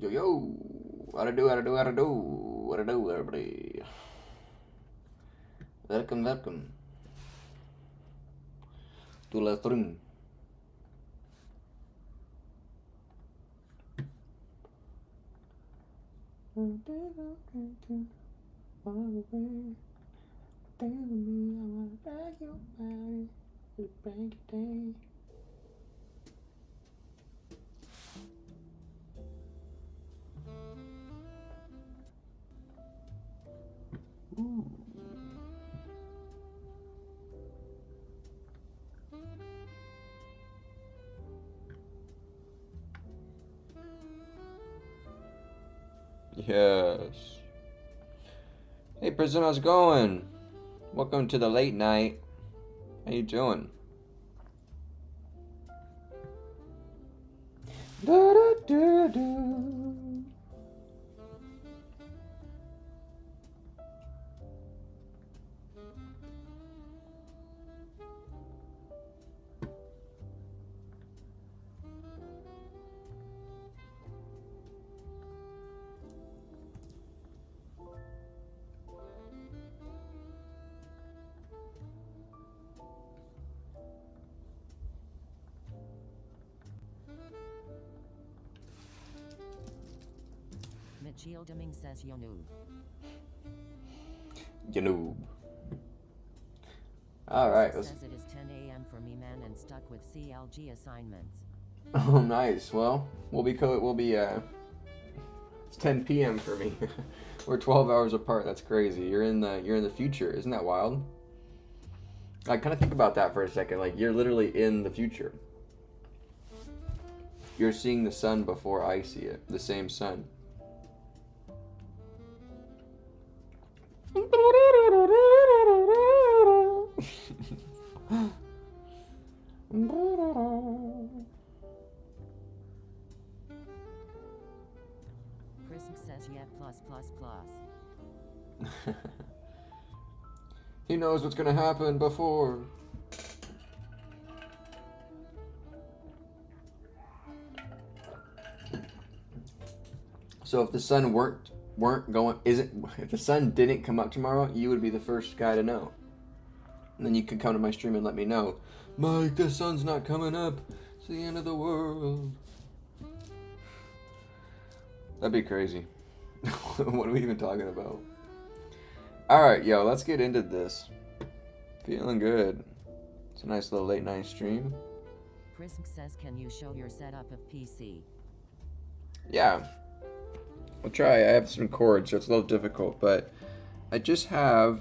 Yo, yo. What to do, what to do, what to do. What to do, everybody. Welcome, welcome. To la stream. Ooh. Yes. Hey, Prism, how's it going? Welcome to the late night. How you doing? Da, da, da, da. Gildeming says yo noob. You noob. Alright. Says it is 10 a.m. for me, man, and stuck with CLG assignments. Oh, nice. Well, it's 10 p.m. for me. We're 12 hours apart. That's crazy. You're in the future. Isn't that wild? Like, kind of think about that for a second. Like, you're literally in the future. You're seeing the sun before I see it. The same sun. Prism says yeah plus. He knows what's gonna happen before. So if the sun if the sun didn't come up tomorrow, you would be the first guy to know. And then you could come to my stream and let me know, Mike, the sun's not coming up. It's the end of the world. That'd be crazy. What are we even talking about? Alright, yo, let's get into this. Feeling good. It's a nice little late night stream. Prism says, can you show your setup of PC? Yeah. I'll try. I have some cords, so it's a little difficult, but I just have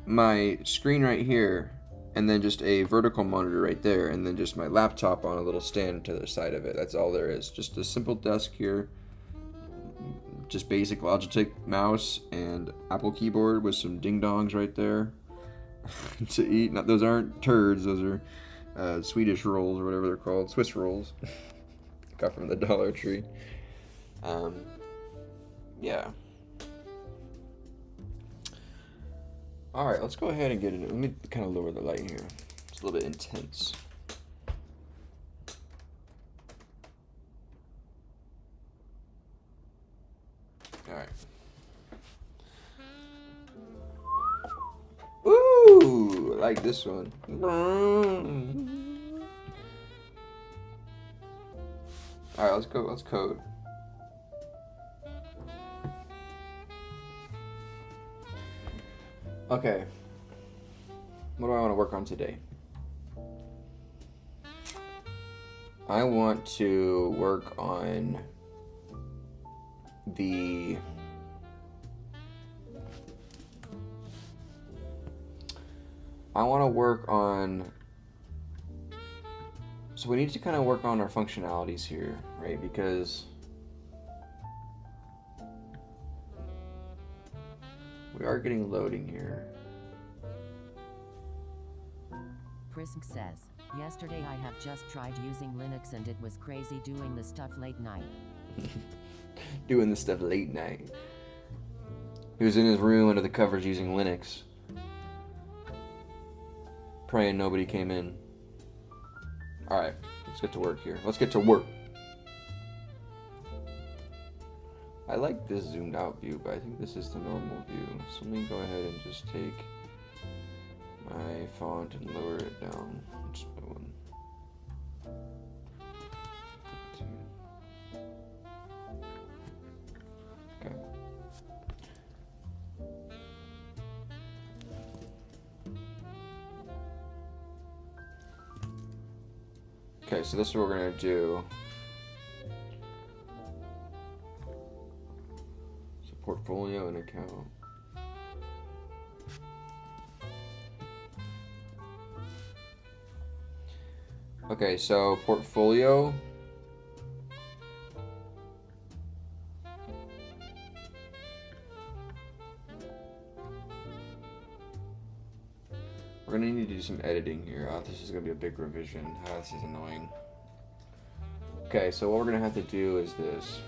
my screen right here, and then just a vertical monitor right there, and then just my laptop on a little stand to the side of it. That's all there is. Just a simple desk here. Just basic Logitech mouse and Apple keyboard with some ding-dongs right there to eat. Those aren't turds. Those are Swedish rolls or whatever they're called. Swiss rolls. Got from the Dollar Tree. Yeah. Alright, let's go ahead and get into it. Let me kind of lower the light here. It's a little bit intense. Alright. Ooh, I like this one. Alright, let's go. Let's code. Okay. What do I want to work on today? I want to work on so we need to kind of work on our functionalities here, right? Because we are getting loading here. Prism says, yesterday I have just tried using Linux and it was crazy doing the stuff late night. Doing the stuff late night. He was in his room under the covers using Linux. Praying nobody came in. Alright, let's get to work here. Let's get to work. I like this zoomed out view, but I think this is the normal view. So let me go ahead and just take my font and lower it down. Just put one. Okay. Okay, so this is what we're gonna do. So portfolio and account. Okay, so portfolio. We're gonna need to do some editing here. Oh, this is gonna be a big revision. Oh, this is annoying. Okay, so what we're gonna have to do is this.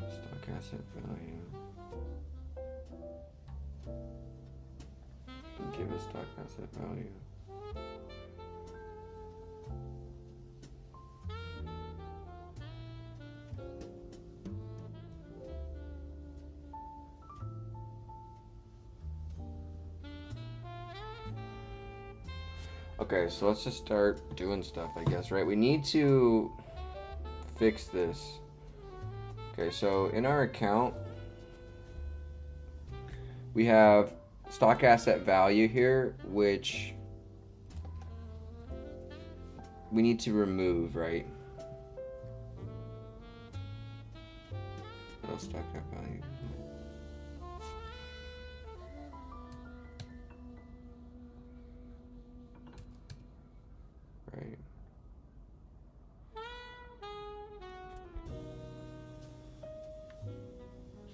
Stock asset value. Give a stock asset value. Okay, so let's just start doing stuff, I guess, right? We need to fix this. Okay, so in our account, we have stock asset value here, which we need to remove, right? No stock asset value. Right.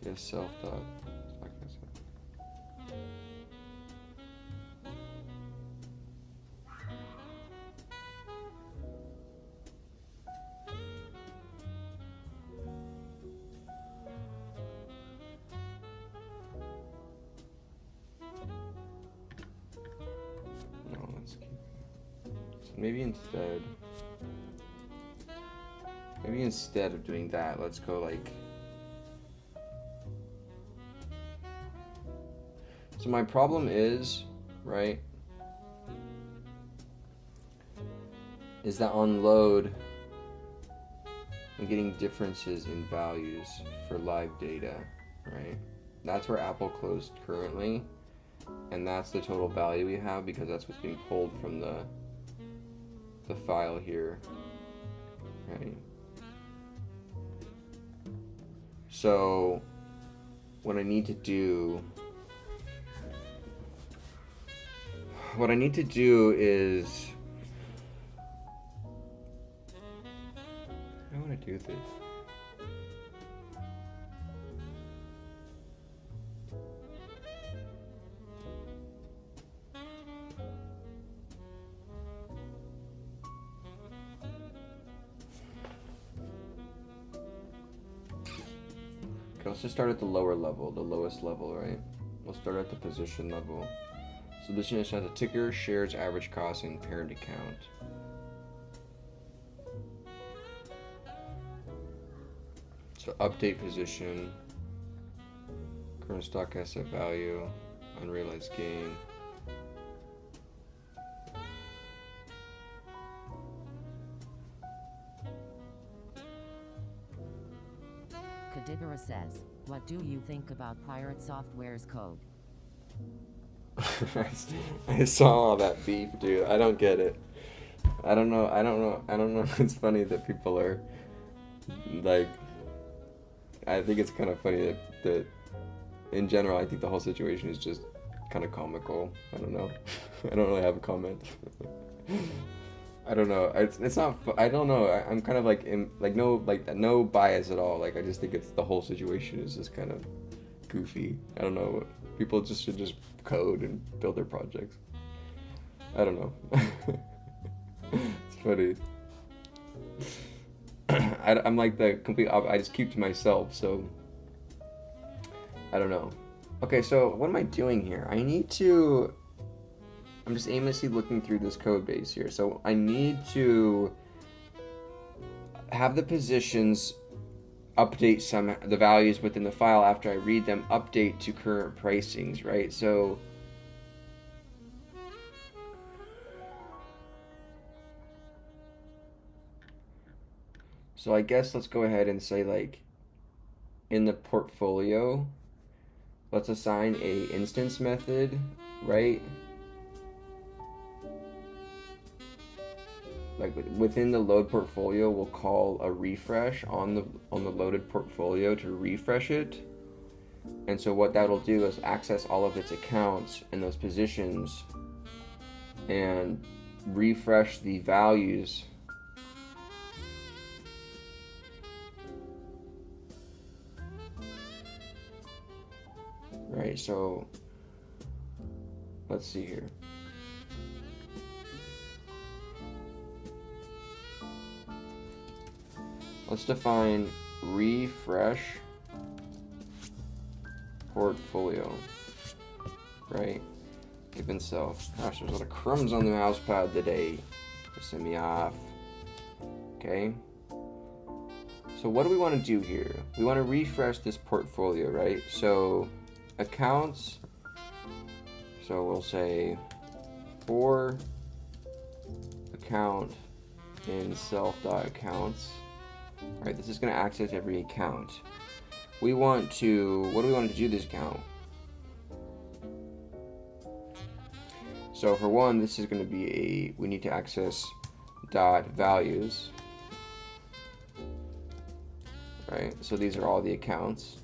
Just self dot stock asset. No, let's keep it. So maybe instead of doing that, let's go like. So my problem is, right, is that on load, I'm getting differences in values for live data, right? That's where Apple closed currently, and that's the total value we have because that's what's being pulled from the file here, right? So what I need to do is I want to do this. Okay, let's just start at the lower level, the lowest level, right? We'll start at the position level. So this unit has a ticker, shares, average cost, and parent account. So update position, current stock asset value, unrealized gain. Kadigara says, what do you think about Pirate Software's code? I saw all that beef, dude. I don't get it. I don't know. It's funny that people are like. I think it's kind of funny that in general, I think the whole situation is just kind of comical. I don't know. I don't really have a comment. I don't know. It's not. I don't know. I'm kind of like no bias at all. Like I just think it's the whole situation is just kind of goofy. I don't know. People should just code and build their projects. I don't know. It's funny. I'm like the complete I just keep to myself, so I don't know. Okay, so what am I doing here? I need to I'm just aimlessly looking through this code base here. So I need to have the positions update the values within the file after I read them, update to current pricings, right? So I guess let's go ahead and say, like, in the portfolio, let's assign a instance method, right? Like within the load portfolio, we'll call a refresh on the loaded portfolio to refresh it. And so what that'll do is access all of its accounts and those positions and refresh the values right. So let's see here. Let's define refresh portfolio, right? Given self. Gosh, there's a lot of crumbs on the mouse pad today. Pissing me off. Okay. So what do we want to do here? We want to refresh this portfolio, right? So accounts. So we'll say for account in self.accounts. Right, this is going to access every account. We want to, what do we want to do this account? So for one, this is going to be we need to access dot values. Right, so these are all the accounts.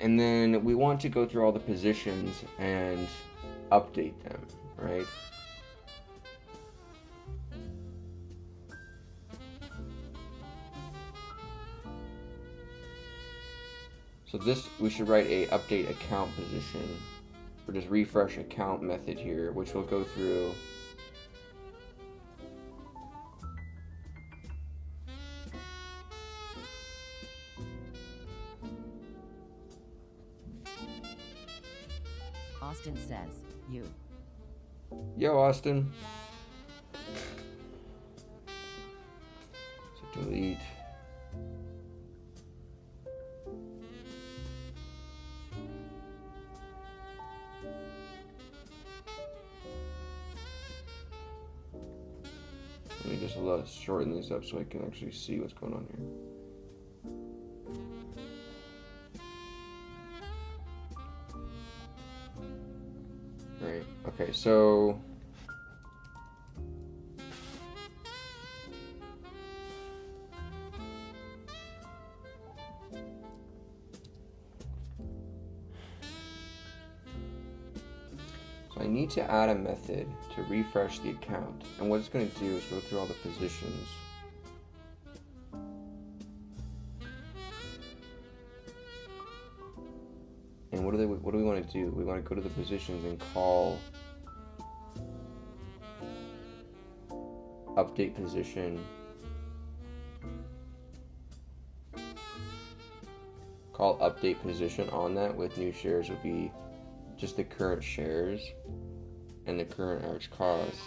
And then we want to go through all the positions and update them, right? So this, we should write a update account position, or just refresh account method here, which will go through Austin says, you. Yo, Austin. So delete. Let me just shorten these up so I can actually see what's going on here. Right, okay, so I need to add a method to refresh the account, and what it's going to do is go through all the positions. And what do we want to do? We want to go to the positions and call update position. Call update position on that with new shares would be just the current shares and the current average cost.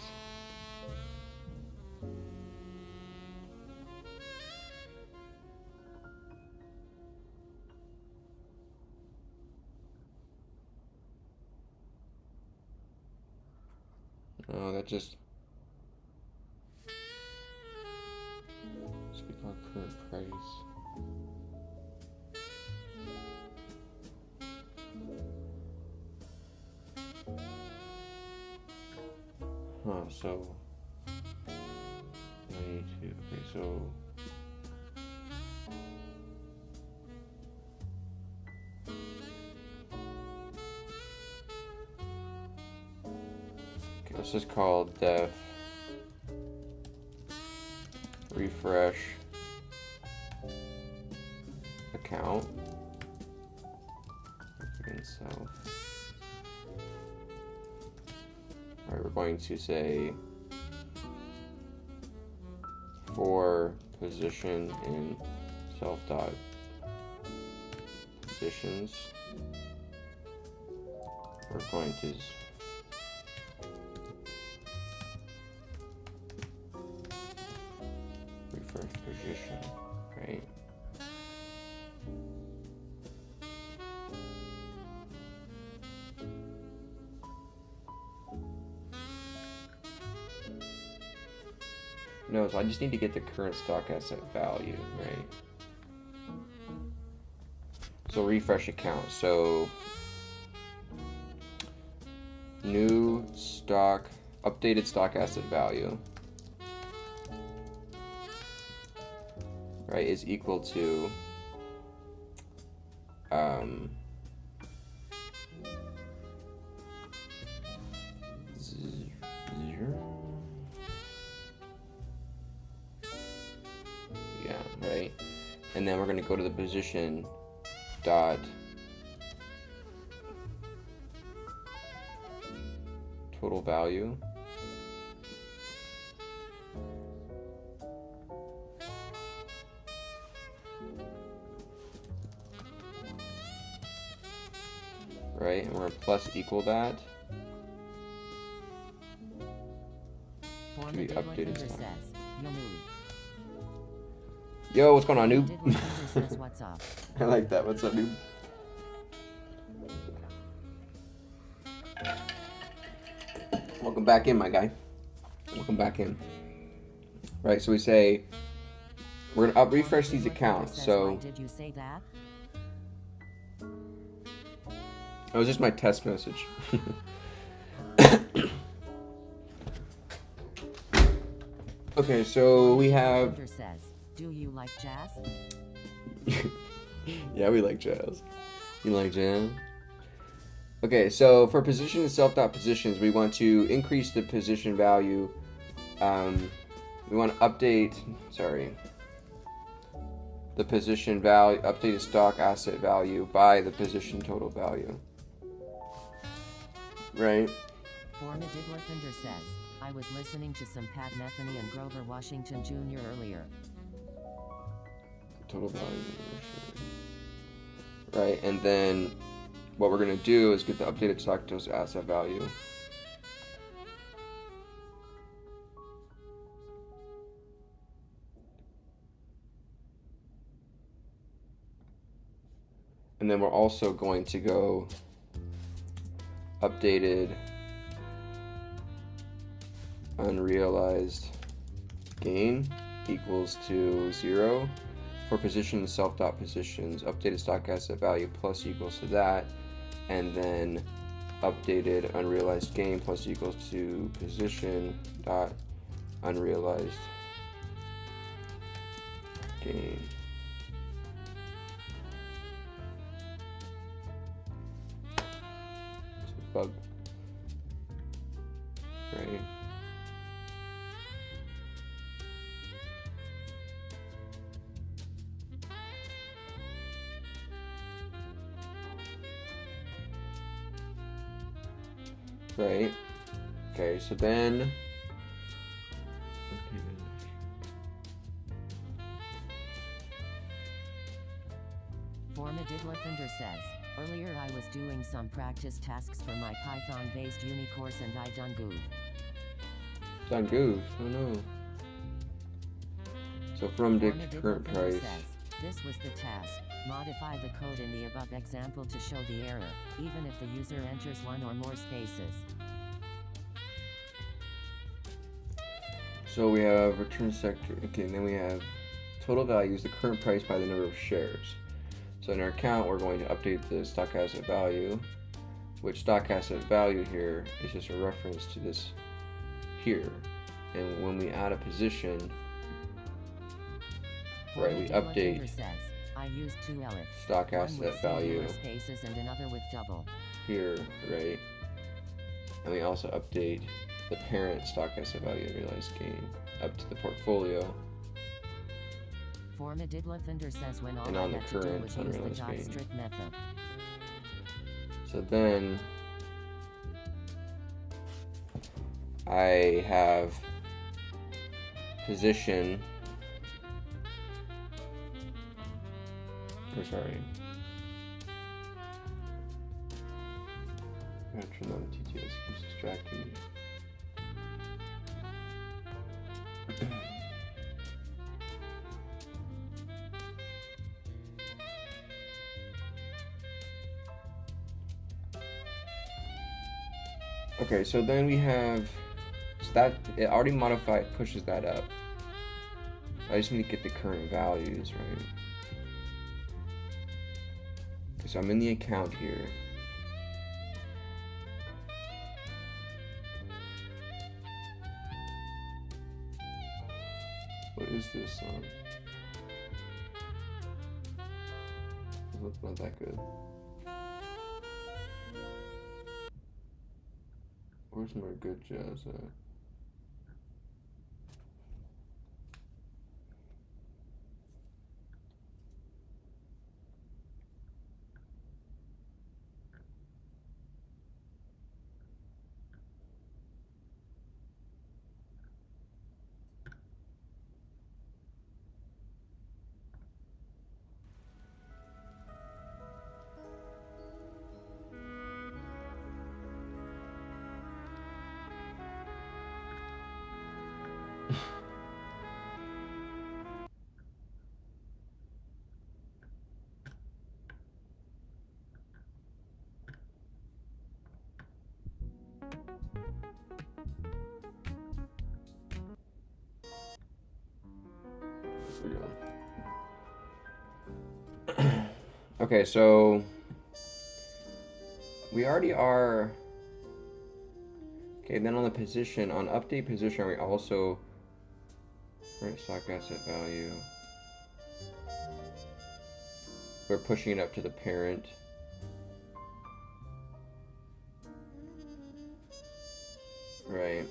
Oh, that just we call current price. So 92. Okay, so let's just call def refresh account self. Alright, we're going to say for position in self dot positions we're going to refresh position, right? No, so I just need to get the current stock asset value, right? So refresh account. So new stock, updated stock asset value, right, is equal to yeah, right. And then we're going to go to the position dot total value. Right, and we're going to plus equal that to the updated stock. Yo, what's going on, noob? What's up? I like that. What's up, noob? Welcome back in, my guy. Welcome back in. Right, so we say we're gonna refresh these accounts. So Why did you say that? that was just my test message. Okay, so we have. Says, do you like jazz? Yeah, we like jazz. You like jazz? Okay, so for position and self.positions, we want to increase the position value. We want to update, the position value, updated stock asset value by the position total value. Right? Forma Diglifender says, I was listening to some Pat Metheny and Grover Washington Jr. earlier. Total value. Right, and then what we're going to do is get the updated stock asset value. And then we're also going to go updated unrealized gain equals to 0 for position and self.positions, updated stock asset value plus equals to that, and then updated unrealized gain plus equals to position dot unrealized gain. It's a bug, right? Right. Okay, so then Forma Diglifender says, earlier I was doing some practice tasks for my Python-based uni course and I done goof. done goof. Oh no. So from the Forma current Diglifender price. says, this was the task. Modify the code in the above example to show the error, even if the user enters one or more spaces. So we have return sector. Okay, and then we have total value is the current price by the number of shares. So in our account, we're going to update the stock asset value, which stock asset value here is just a reference to this here. And when we add a position, right, we update Says, I used 2 elifs. stock One asset with value singular spaces and another with double. here, right? And we also update the parent stock asset value and realized gain up to the portfolio. Forma Diglifender says when all And I on the had to do current was use the unrealized dot gain. strip method. So then I have position, I'm gonna turn on the T2, this keeps distracting me. Okay, so then we have, so that, it already modified, pushes that up. I just need to get the current values, right? Okay, so I'm in the account here. What is this song? It's not that good. Where's my good jazz at? Okay, so we already are. Okay, then on the position, on update position, we also current stock asset value. We're pushing it up to the parent. Right.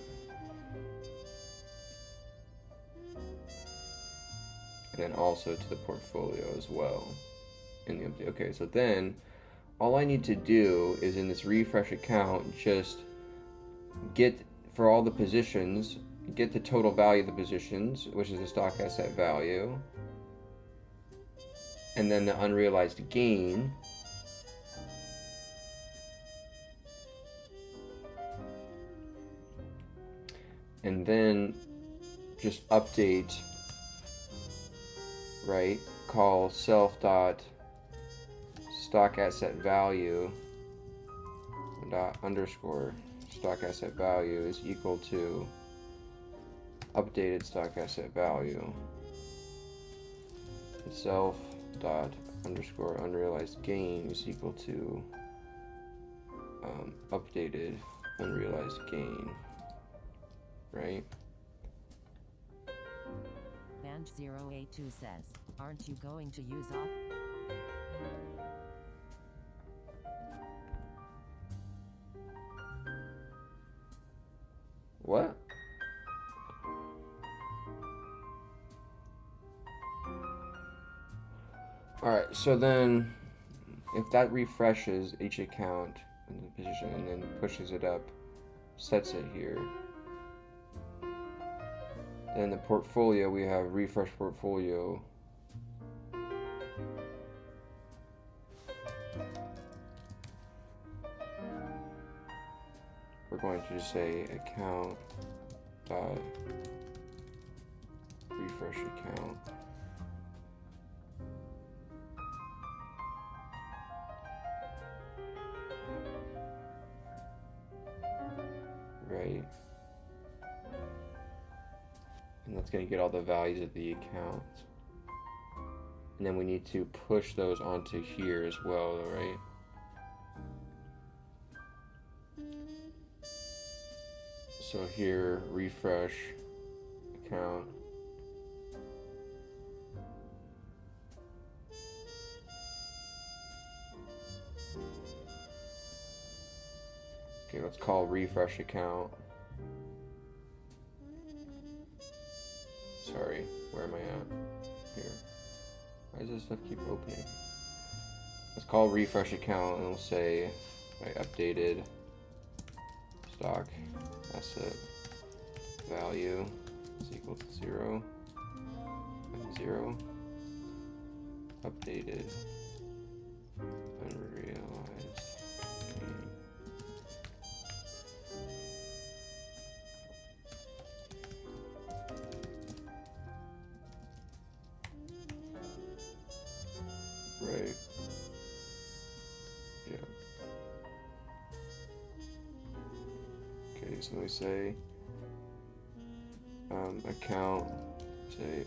And then also to the portfolio as well in the update. Okay, so then all I need to do is in this refresh account just get, for all the positions, get the total value of the positions, which is the stock asset value, and then the unrealized gain, and then just update, right? Call self dot stock asset value dot underscore stock asset value is equal to updated stock asset value. Self dot underscore unrealized gain is equal to updated unrealized gain, right? Band 082 says, aren't you going to use up? What? Alright, so then if that refreshes each account in the position and then pushes it up, sets it here, then the portfolio, we have refresh portfolio. We're going to just say account dot refresh account. Right. And that's going to get all the values of the account. And then we need to push those onto here as well, right? So here, refresh account. Okay, let's call refresh account. Sorry, where am I at? Here. Why does this stuff keep opening? Let's call refresh account and we'll say updated stock asset value is equal to 0 and 0. Updated unrealized gain. right? Yeah. Okay, so we say account, say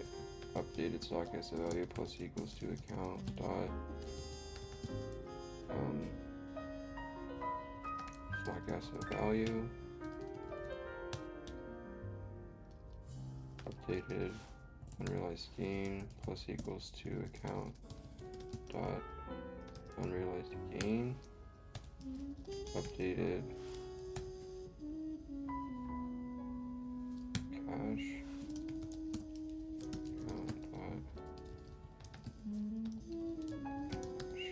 updated stock asset value plus equals to account dot stock asset value updated unrealized gain plus equals to account dot unrealized gain updated cash account dot cash.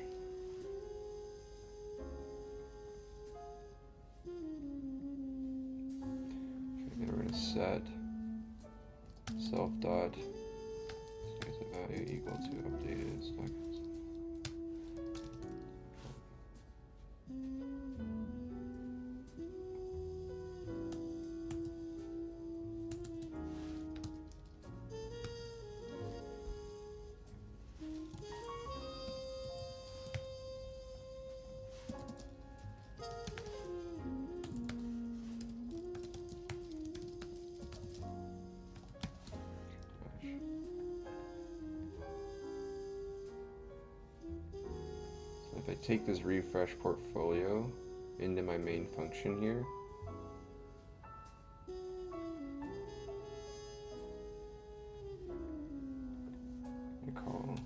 Okay, then we're gonna set self dot stock asset value equal to updated stock asset. So if I take this refresh portfolio into my main function here, I call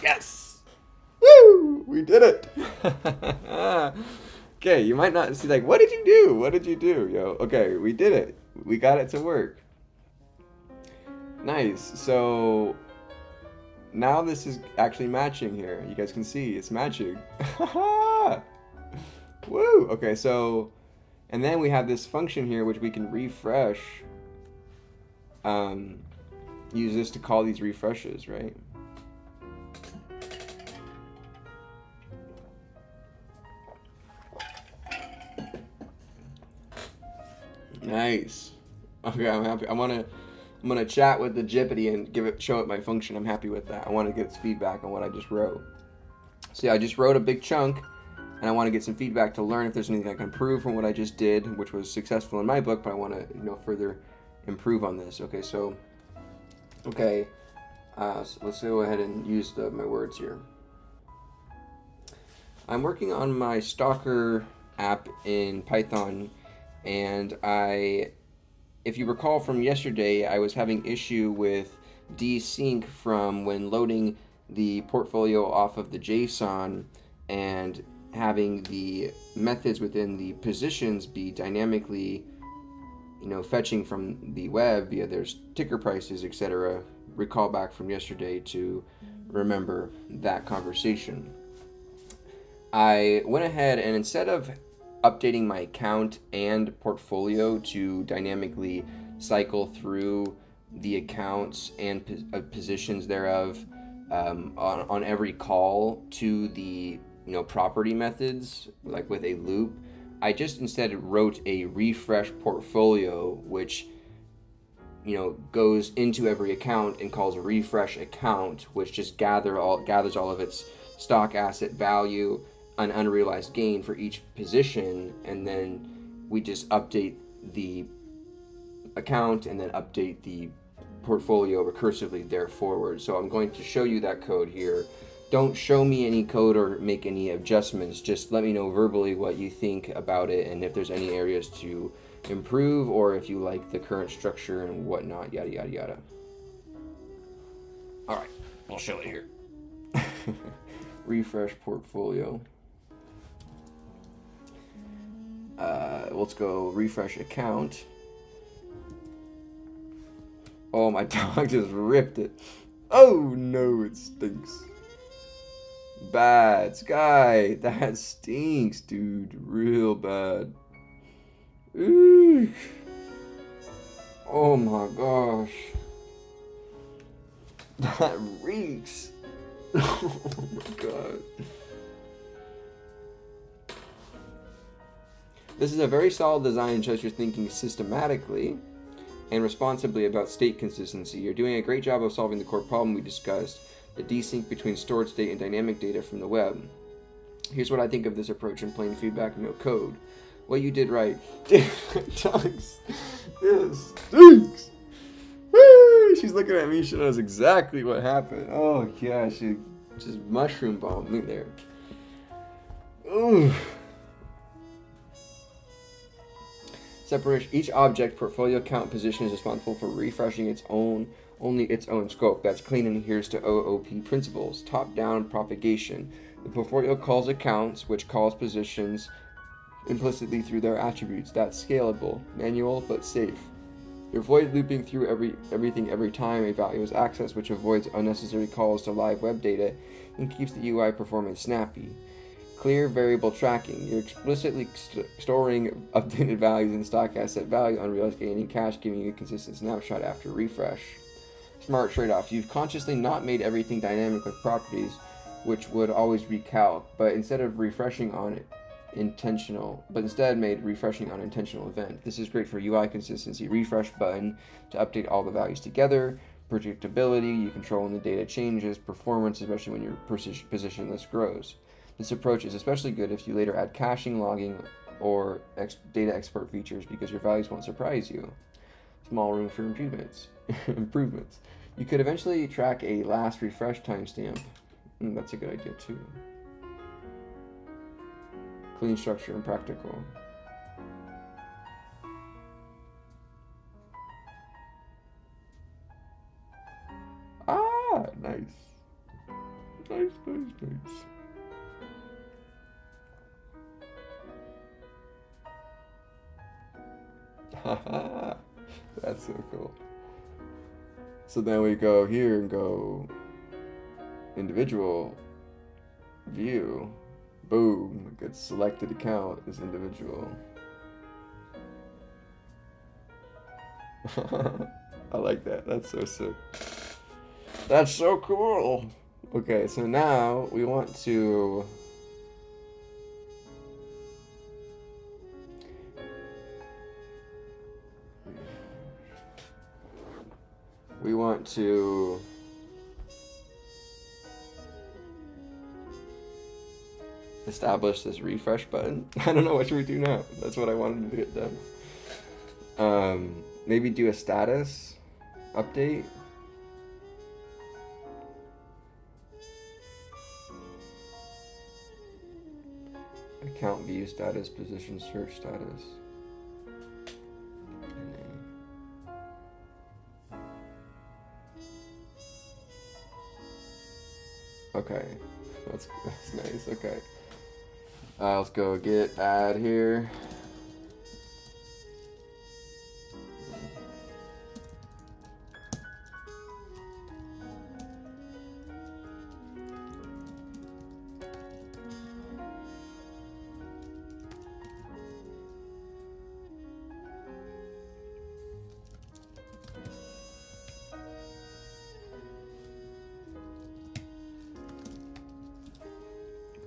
yes! Woo! We did it! Okay, you might not see, like, what did you do? What did you do, yo? Okay, we did it. We got it to work. Nice. So now this is actually matching here. You guys can see it's matching. Woo! Okay, so, and then we have this function here which we can refresh. Use this to call these refreshes, right? Nice. Okay, I'm happy. I'm gonna chat with the Jippity and show it my function. I'm happy with that. I want to get its feedback on what I just wrote. So yeah, I just wrote a big chunk, and I want to get some feedback to learn if there's anything I can improve from what I just did, which was successful in my book. But I want to further improve on this. Okay, so let's go ahead and use my words here. I'm working on my Stalker app in Python, and if you recall from yesterday, I was having issue with desync from when loading the portfolio off of the JSON and having the methods within the positions be dynamically, fetching from the web via their ticker prices, etc. Recall back from yesterday to remember that conversation. I went ahead and instead of updating my account and portfolio to dynamically cycle through the accounts and positions thereof on every call to the property methods, like with a loop, I just instead wrote a refresh portfolio, which goes into every account and calls refresh account, which just gathers all of its stock asset value, an unrealized gain for each position, and then we just update the account and then update the portfolio recursively there forward. So I'm going to show you that code here. Don't show me any code or make any adjustments. Just let me know verbally what you think about it and if there's any areas to improve or if you like the current structure and whatnot, yada yada yada. All right, I'll show it here. Refresh portfolio. Let's go refresh account. Oh, my dog just ripped it. Oh no, it stinks. Bad. Sky, that stinks, dude. Real bad. Ooh. Oh my gosh. That reeks. Oh my god. This is a very solid design and shows you're thinking systematically and responsibly about state consistency. You're doing a great job of solving the core problem we discussed, the desync between stored state and dynamic data from the web. Here's what I think of this approach in plain feedback, no code. What you did right. Thanks. Yes. Thanks. Woo! She's looking at me. She knows exactly what happened. Oh, yeah. She just mushroom bombed me there. Ooh. Separation. Each object portfolio count position is responsible for refreshing only its own scope. That's clean and adheres to OOP principles. Top-down propagation. The portfolio calls accounts, which calls positions implicitly through their attributes. That's scalable, manual, but safe. You avoid looping through everything every time a value is accessed, which avoids unnecessary calls to live web data and keeps the UI performance snappy. Clear variable tracking. You're explicitly storing updated values in stock asset value, unrealized gain in cache, giving you a consistent snapshot after refresh. Smart trade-off. You've consciously not made everything dynamic with properties, which would always recalc, but instead made refreshing on intentional event. This is great for UI consistency. Refresh button to update all the values together. Predictability. You control when the data changes. Performance, especially when your position list grows. This approach is especially good if you later add caching, logging, or data export features because your values won't surprise you. Small room for improvements. You could eventually track a last refresh timestamp. That's a good idea too. Clean structure and practical. Ah, nice. Nice. That's so cool. So then we go here and go individual view. Boom. Gets selected account as individual. I like that. That's so sick. That's so cool. Okay, so now we want to establish this refresh button. I don't know what should we do now. That's what I wanted to get done. Maybe do a status update. Account view status, position search status. Okay, that's nice. Okay, let's go get add here.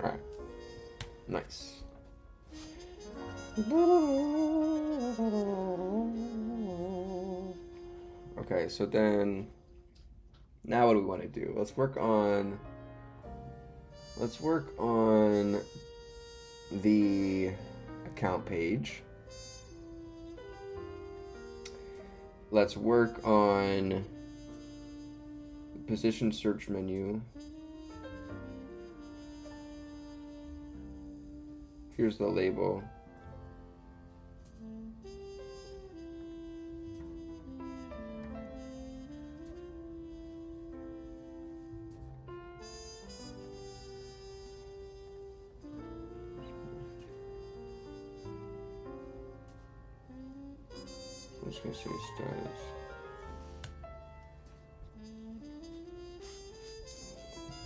Alright. Nice. Okay, so then now what do we want to do? Let's work on the account page. Let's work on the position search menu. Here's the label. I'm just gonna say status.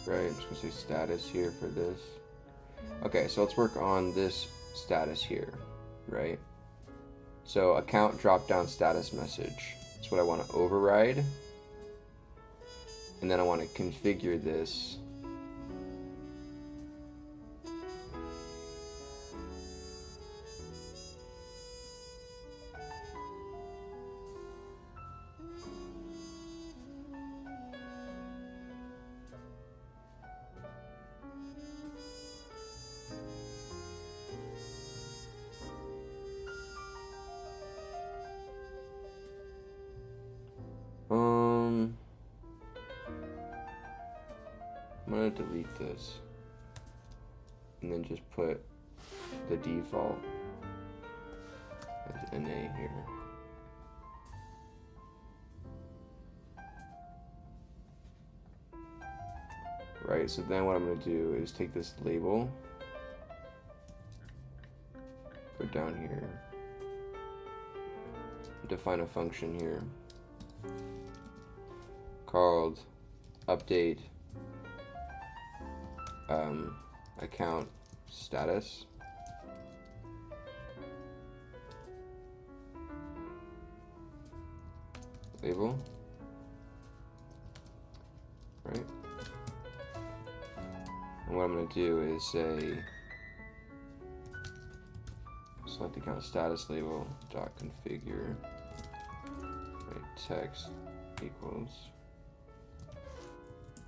Right, I'm just gonna say status here for this. Okay, so let's work on this status here, right? So account drop down status message. That's what I want to override. And then I want to configure this I'm gonna delete this and then just put the default as NA here. Right, so then what I'm gonna do is take this label, go down here, define a function here called update account status. Label, right? And what I'm going to do is say select account status label dot configure, right, text equals,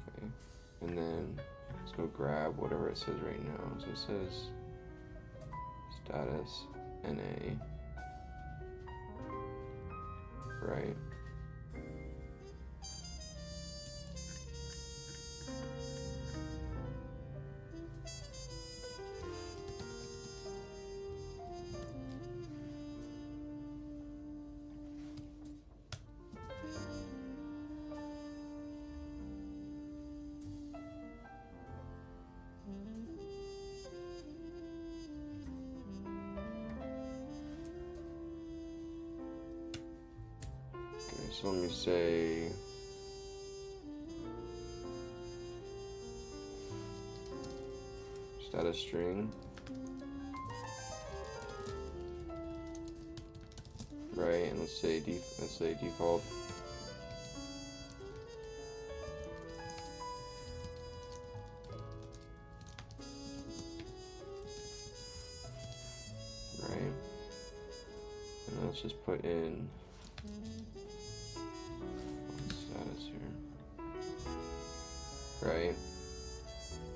okay, and then let's go grab whatever it says right now. So it says status NA, right? So let me say status string, right? And let's say default. Right? And let's just put in right?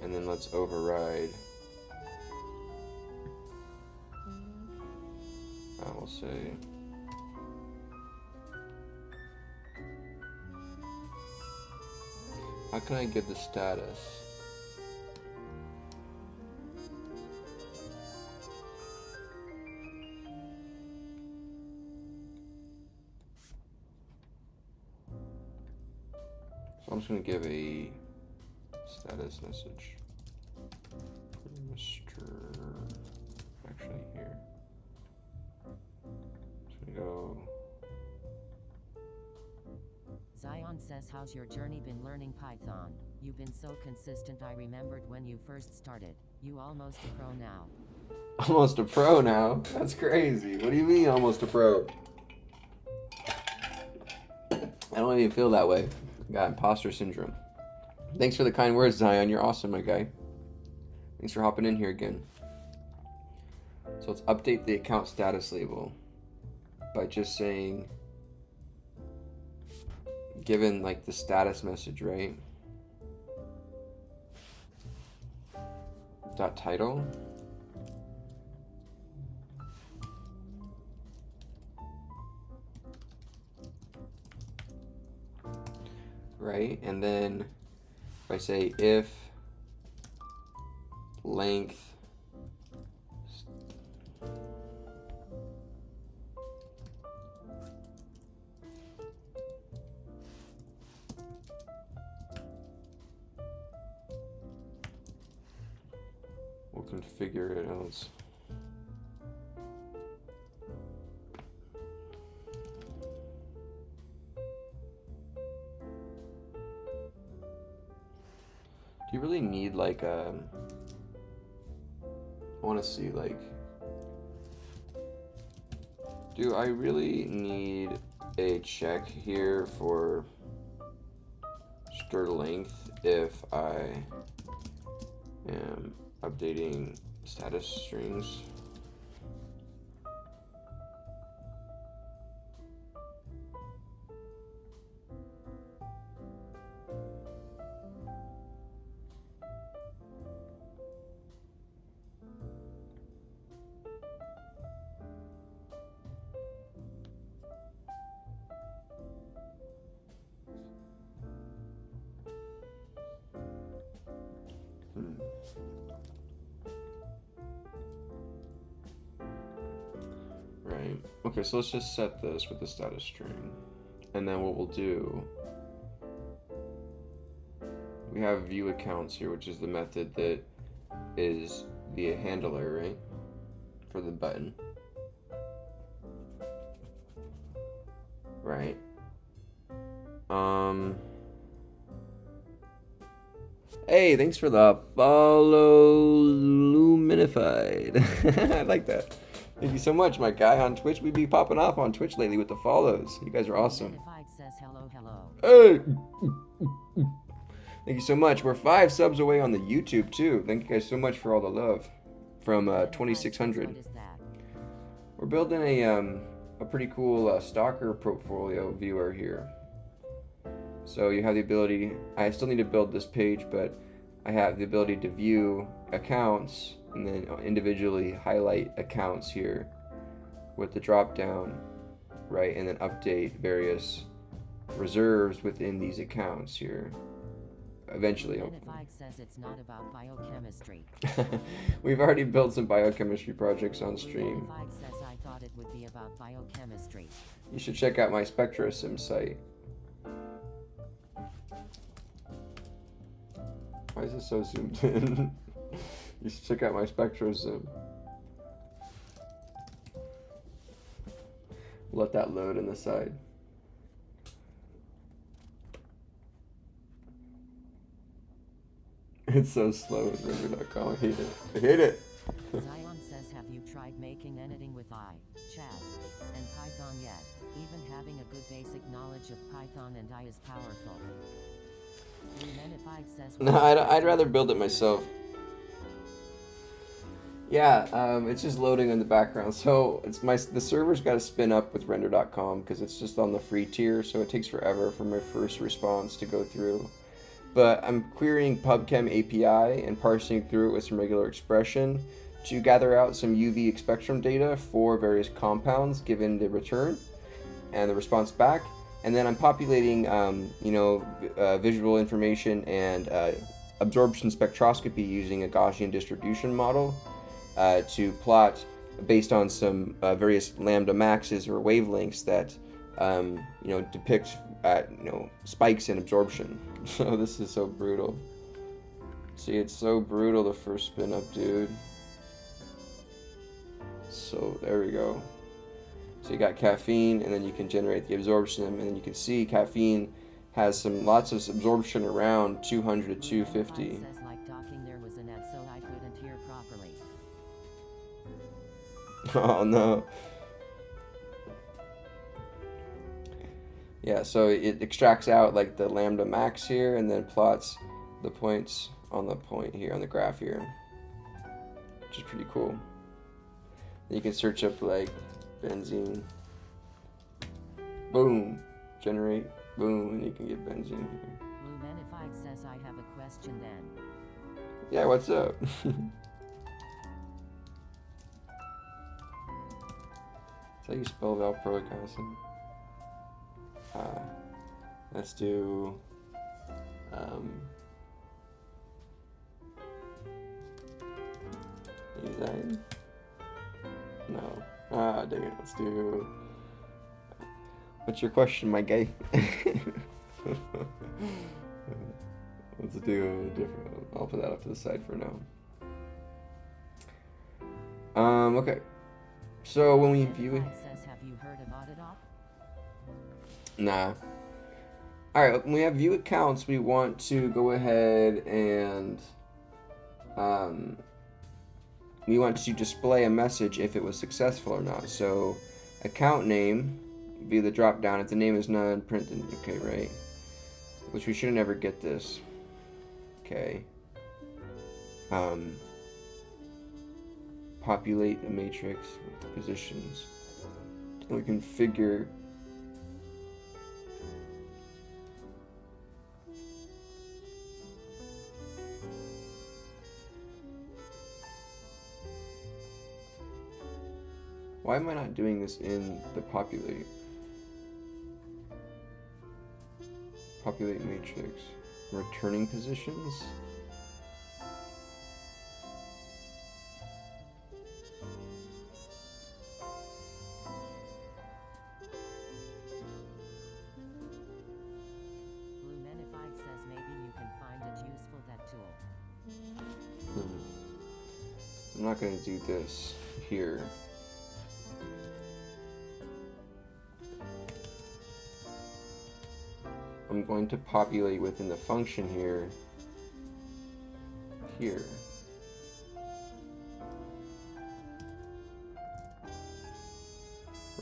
And then let's override. I will say how can I get the status? So I'm just going to give a status message. Mr. Actually here. So we go. Zion says, how's your journey been learning Python? You've been so consistent. I remembered when you first started. You almost a pro now. Almost a pro now? That's crazy. What do you mean almost a pro? I don't even feel that way. I got imposter syndrome. Thanks for the kind words, Zion. You're awesome, my guy. Thanks for hopping in here again. So let's update the account status label by just saying, given like the status message, right? Dot title. Right, and then if I say if length we'll configure it as do you really need like I want to see like do I really need a check here for stir length if I am updating status strings. Right. Okay, so let's just set this with the status string. And then what we'll do, we have view accounts here, which is the method that is the handler, right? For the button. Right. Hey, thanks for the follow, Luminified. I like that. Thank you so much, my guy on Twitch. We be popping off on Twitch lately with the follows. You guys are awesome. Says hello, hello. Hey! Thank you so much. We're 5 subs away on the YouTube too. Thank you guys so much for all the love. From 2,600. What is that? We're building a pretty cool Stalker portfolio viewer here. So you have the ability, I still need to build this page, but I have the ability to view accounts and then individually highlight accounts here with the drop down, right? And then update various reserves within these accounts here. Eventually, hopefully. Says it's not about biochemistry. We've already built some biochemistry projects on stream. Says I thought it would be about biochemistry. You should check out my SpectraSim site. Why is it so zoomed in? You should check out my SpectraSim. Let that load in the side. It's so slow with render.com. I hate it. I hate it. Zion says, have you tried making anything with I, Chad, and Python yet? Even having a good basic knowledge of Python and I is powerful. Says, no, I'd rather build it myself. Yeah, it's just loading in the background. So the server's got to spin up with render.com because it's just on the free tier, so it takes forever for my first response to go through. But I'm querying PubChem API and parsing through it with some regular expression to gather out some UV spectrum data for various compounds given the return and the response back. And then I'm populating, visual information and absorption spectroscopy using a Gaussian distribution model to plot based on some various lambda maxes or wavelengths that depict spikes in absorption. So this is so brutal. See, it's so brutal, the first spin up, dude. So there we go. So you got caffeine, and then you can generate the absorption, and then you can see caffeine has lots of absorption around 200 to 250. Says like talking there was an ad so I couldn't hear properly. Oh no. Yeah, so it extracts out like the lambda max here and then plots the points on the point here on the graph here, which is pretty cool. Then you can search up like benzene, boom, generate, boom, and you can get benzene here. Lumenified says I have a question then. Yeah, what's up? That's how you spell valproic acid. Let's do azide? No. Dang it. Let's do. What's your question, my guy? Let's do different. I'll put that up to the side for now. Okay. So when we view it. Says, have you heard of Autodoc? Nah. Alright, when we have view accounts, we want to go ahead and we want to display a message if it was successful or not. So account name, via the drop down. If the name is none, print the, okay, right? Which we should never get this. Okay. Populate a matrix with positions. And we configure why am I not doing this in the populate? Populate matrix. Returning positions? Lumenified says maybe you can find it useful, that tool. I'm not going to do this here. I'm going to populate within the function here.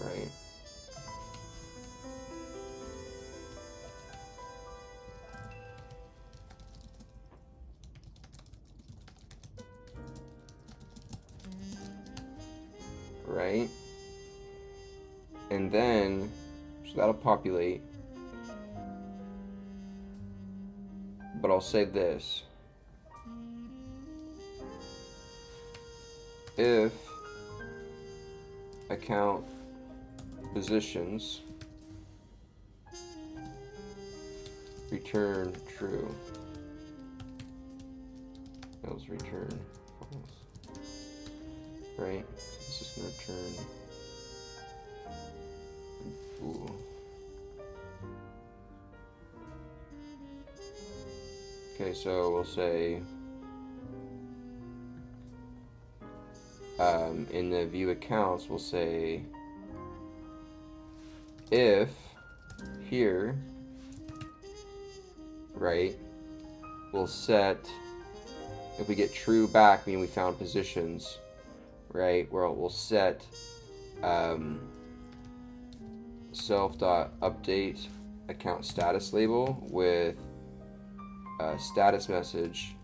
Right. Right. And then, so that'll populate. But I'll say this. If account positions return true, else return false. Right? So this is going to return bool. Okay, so we'll say in the view accounts, we'll say if here, right, we'll set, if we get true back, meaning we found positions, right, where we'll set self.update account status label with status message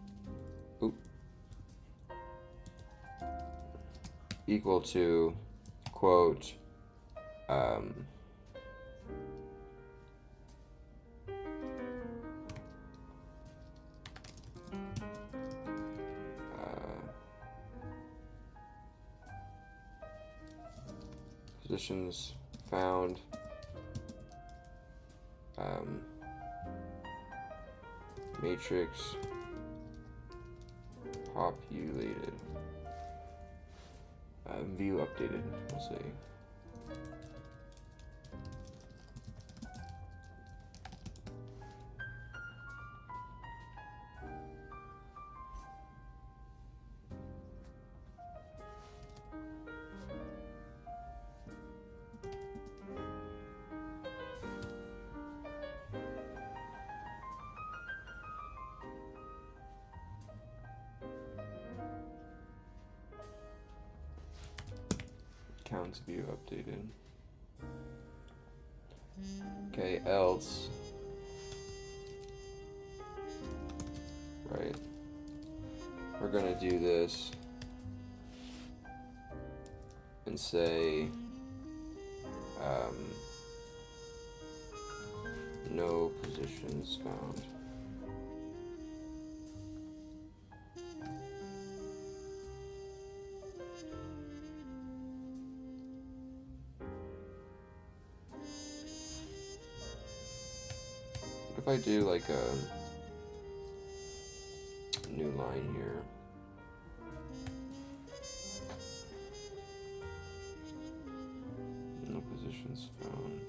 equal to quote positions found matrix populated view updated, we'll say. Counts view updated. Okay, else. Right. We're gonna do this and say no positions found. If I do like a new line here, no positions found.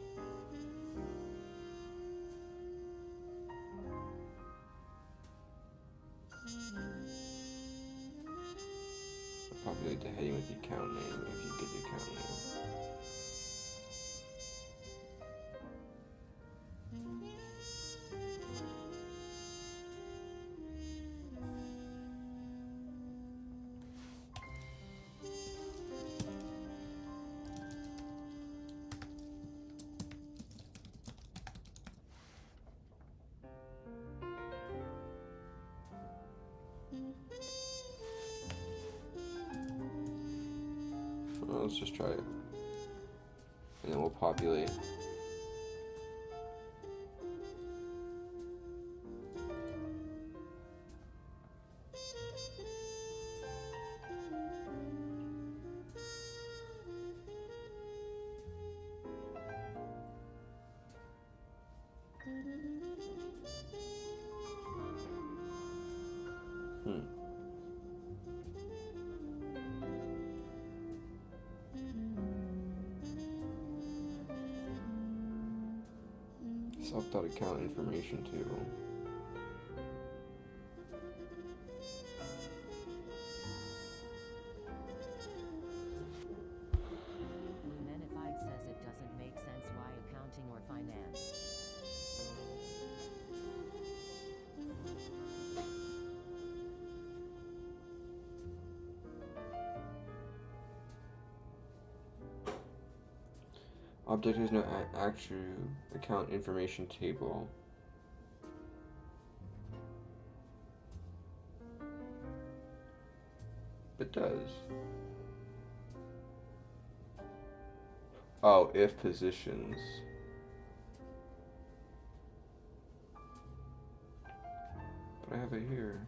Populate the heading with the account name if you get the account name. let's just try it. And then we'll populate. Self.account information table. Lumenified says it doesn't make sense why accounting or finance. Object has no actual account information table. It does. Oh, if positions. But I have it here.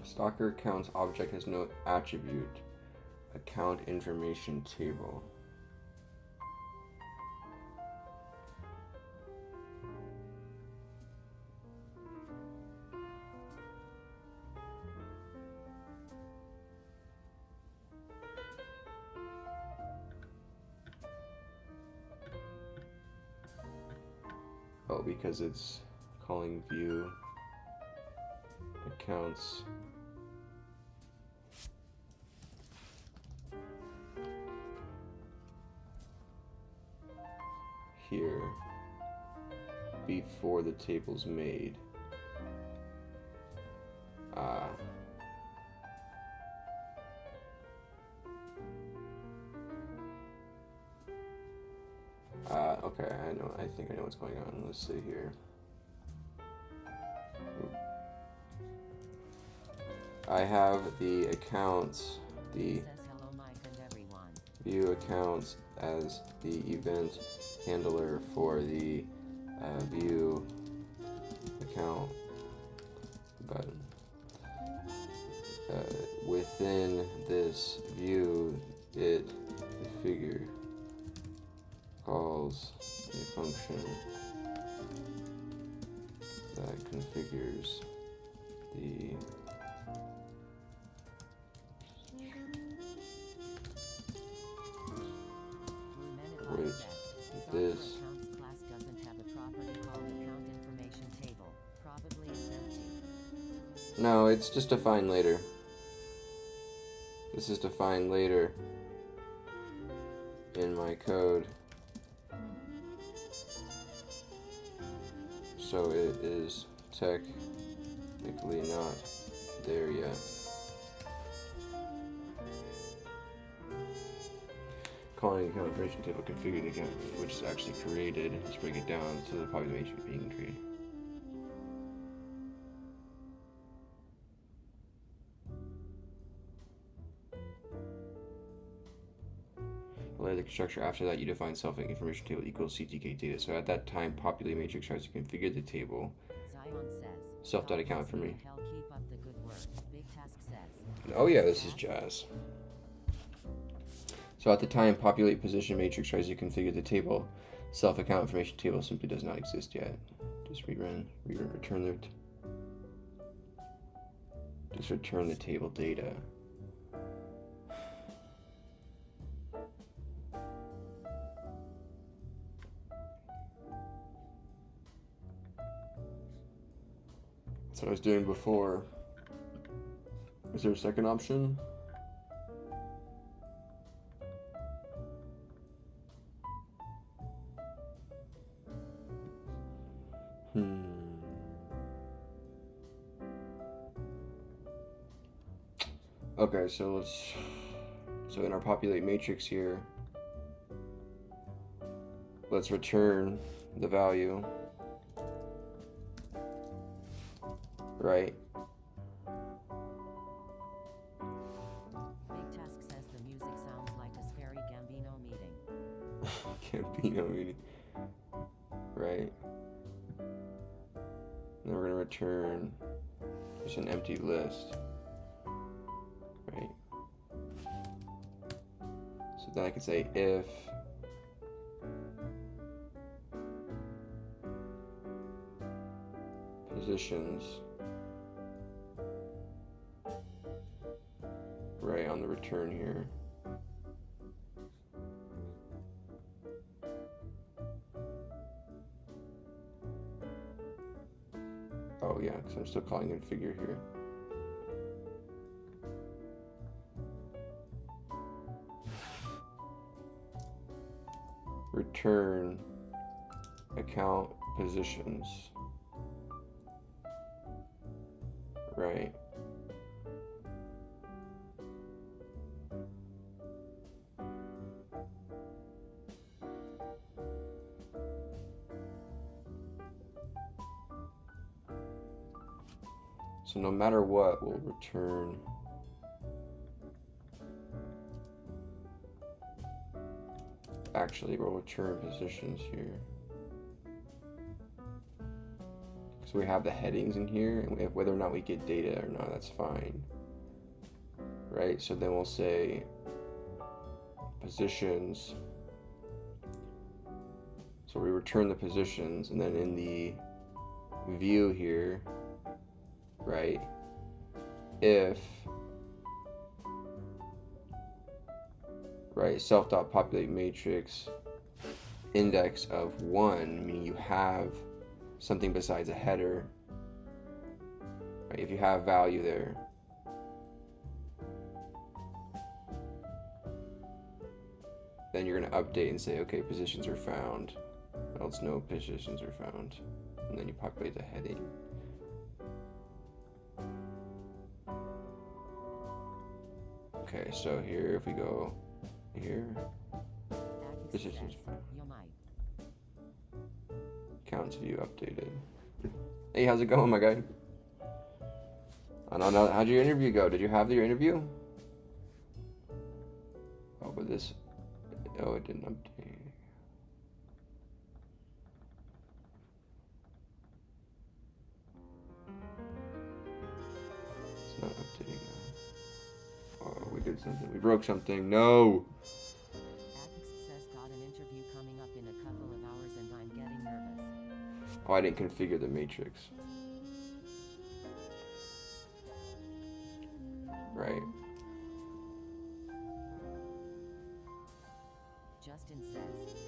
Stalker accounts object has no attribute. Account information table. Oh, because it's calling view accounts. Here before the table's made. Okay, I think I know what's going on. Let's see here. I have the accounts, the Says hello Mike and everyone. view accounts as the event handler for the view account button. Within this view, it configure calls a function that configures the Lumenified says, this accounts class doesn't have a property called account information table. Probably it's empty. No, it's just defined later. This is defined later in my code. So it is technically not there yet. Calling account information table, configure the account which is actually created. Let's break it down so the population is being created. The structure after that, you define self-information table equals CTK data. So at that time, populate matrix tries to configure the table. Zion says, Self.account for me. hell, keep up the good work. Big Task says. Oh yeah, this is jazz. So at the time, populate position matrix tries to configure the table. Self-account information table simply does not exist yet. Just return the table data. That's what I was doing before. Is there a second option? Okay, so in our populate matrix here, let's return the value, right? Big Task says the music sounds like a scary Gambino meeting. Gambino meeting, right? Then we're gonna return just an empty list, right? So then I can say if positions, right, on the return here. Oh yeah, because I'm still calling in figure here. Return account positions, right? So no matter what, we'll return we'll return positions here. So we have the headings in here, and whether or not we get data or not, that's fine. Right, so then we'll say positions. So we return the positions, and then in the view here, right, if, right, self.populate matrix index of 1, meaning you have something besides a header, right? If you have value there, then you're going to update and say, okay, positions are found, else no positions are found, and then you populate the heading. Okay, so here, if we go here, positions found. Counts view updated. Hey, how's it going, my guy? I don't know. How'd your interview go? Did you have your interview? Oh, but this. Oh, it didn't update. It's not updating now. Oh, we did something. We broke something. No! Oh, I didn't configure the matrix. Right. Justin says,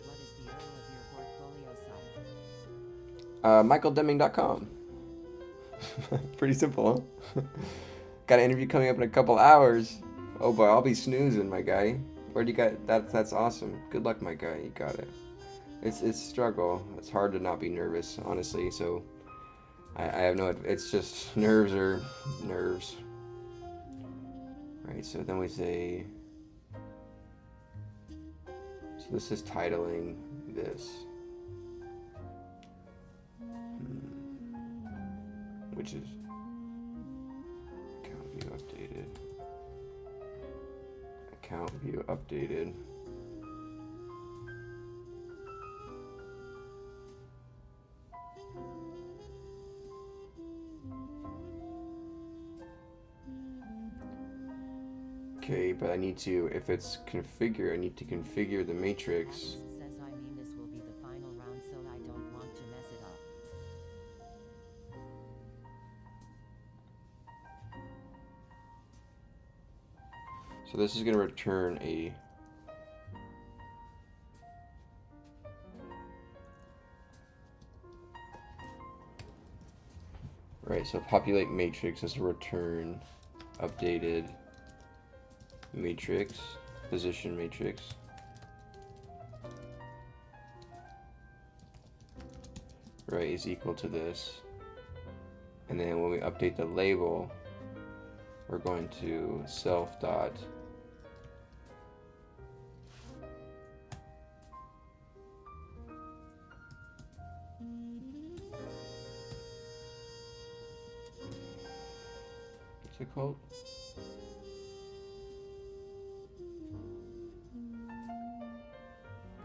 what is the URL of your portfolio site? MichaelDeming.com. Pretty simple, huh? Got an interview coming up in a couple hours. Oh boy, I'll be snoozing, my guy. Where'd you got that? That's awesome. Good luck, my guy. You got it. It's struggle. It's hard to not be nervous, honestly. So I have no. It's just nerves are nerves. Right. So then we say. So this is titling this, which is account view updated. Account view updated. Okay, but I need to, if it's configure, I need to configure the matrix. Says, I mean, this will be the final round, so I don't want to mess it up. So this is going to return a right, so populate matrix is a return updated matrix, position matrix. Right, is equal to this. And then when we update the label, we're going to self dot what's it called?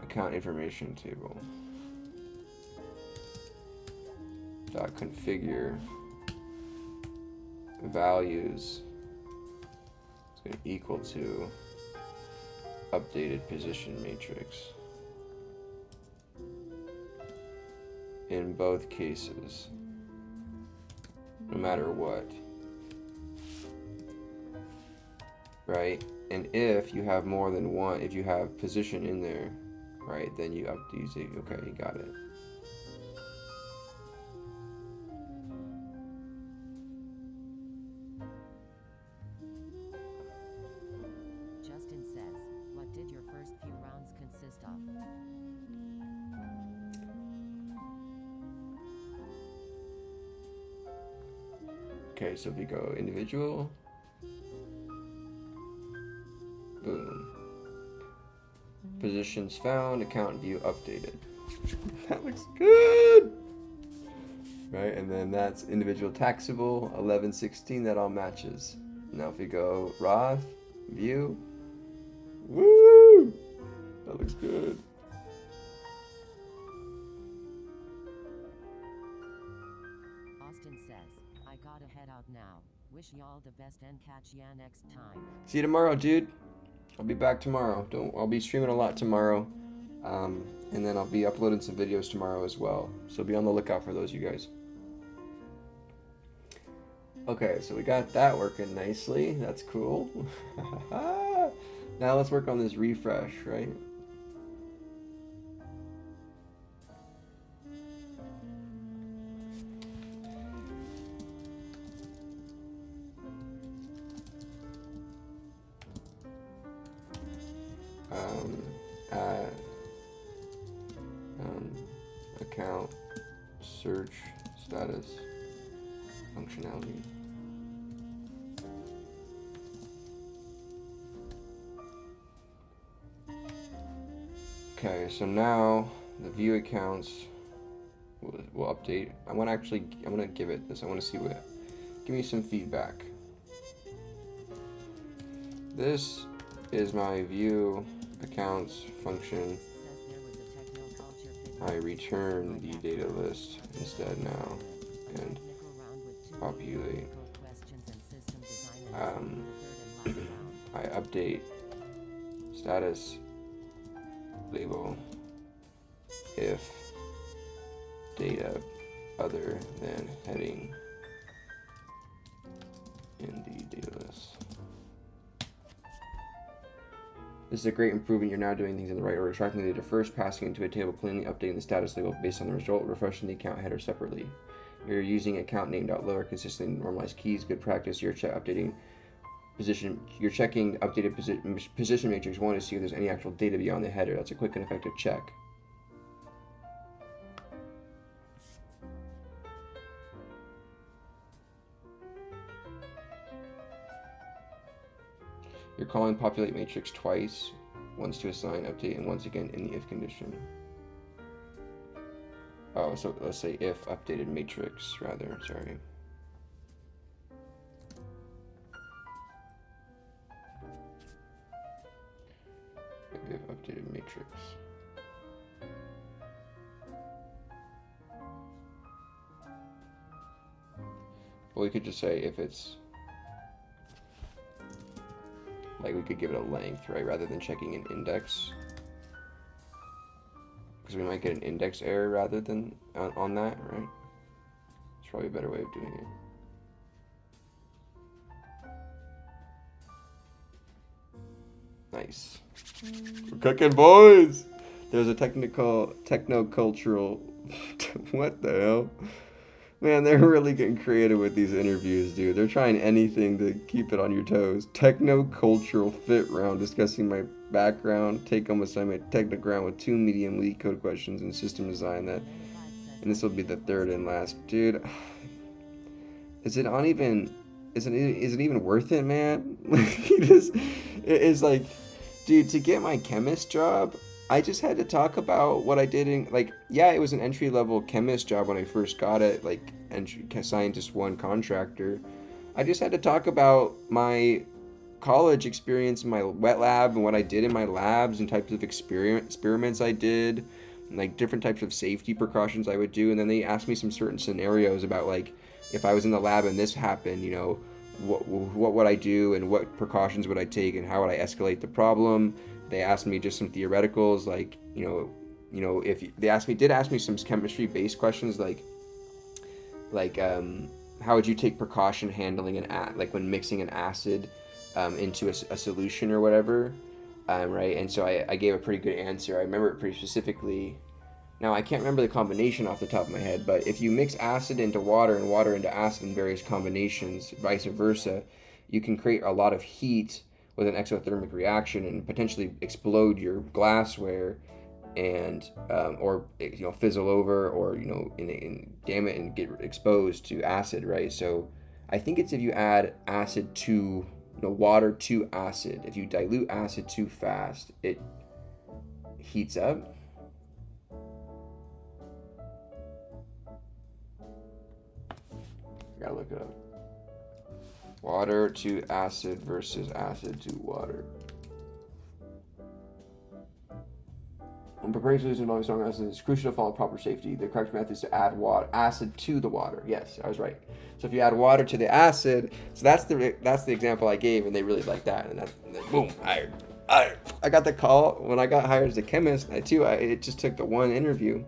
Account information table dot configure values is going to equal to updated position matrix in both cases, no matter what, right? And if you have more than one, if you have position in there, right, then you update it. Okay, you got it. Justin says, what did your first few rounds consist of? Okay, so if you go individual, boom. Positions found, account view updated. That looks good! Right, and then that's individual taxable, 1116, that all matches. Now if you go Roth, view, woo! That looks good. Austin says, I gotta head out now. Wish y'all the best and catch ya next time. See you tomorrow, dude. I'll be back tomorrow. I'll be streaming a lot tomorrow. And then I'll be uploading some videos tomorrow as well. So be on the lookout for those, you guys. Okay, so we got that working nicely. That's cool. Now let's work on this refresh, right? Add account search status functionality. Okay, so now the view accounts will update. I'm gonna give it this. I want to see what. Give me some feedback. This is my view accounts function. I return the data list instead now and populate. I update status label if data other than heading in the data list. This is a great improvement. You're now doing things in the right order. Extracting the data first, passing into a table, cleanly updating the status label based on the result, refreshing the account header separately. You're using account name.lower consistently normalized keys. Good practice. You're updating position. You're checking updated position matrix 1 to see if there's any actual data beyond the header. That's a quick and effective check. You're calling populate matrix twice, once to assign update and once again in the if condition. Oh, so let's say if updated matrix rather, sorry. If updated matrix. Well, we could just say if it's like we could give it a length, right, rather than checking an index, because we might get an index error rather than on that, right? It's probably a better way of doing it. Nice. We're cooking, boys. There's a techno-cultural. What the hell? Man, they're really getting creative with these interviews, dude. They're trying anything to keep it on your toes. Techno-cultural fit round, discussing my background, take-home assignment, technoground with 2 medium lead code questions and system design and this will be the third and last. Dude, is it uneven? is it even worth it, man? Like, it's like, dude, to get my chemist job, I just had to talk about what I did in, like, yeah, it was an entry level chemist job when I first got it, like entry scientist one contractor. I just had to talk about my college experience in my wet lab and what I did in my labs and types of experiments I did, and like different types of safety precautions I would do. And then they asked me some certain scenarios about like if I was in the lab and this happened, you know, what would I do and what precautions would I take and how would I escalate the problem. They asked me just some theoreticals like if they ask me some chemistry based questions like how would you take precaution handling like when mixing an acid into a solution or whatever, right? And so I gave a pretty good answer. I remember it pretty specifically. Now I can't remember the combination off the top of my head, but if you mix acid into water and water into acid in various combinations, vice versa, you can create a lot of heat with an exothermic reaction and potentially explode your glassware and or fizzle over or damn it and get exposed to acid, right? So I think it's if you add acid to water to acid, if you dilute acid too fast, it heats up. I gotta look it up. Water to acid versus acid to water. When preparing solutions involving strong acids, it's crucial to follow proper safety. The correct method is to add acid to the water. Yes, I was right. So if you add water to the acid, so that's the example I gave, and they really liked that. And then boom, I got the call when I got hired as a chemist. It just took the one interview,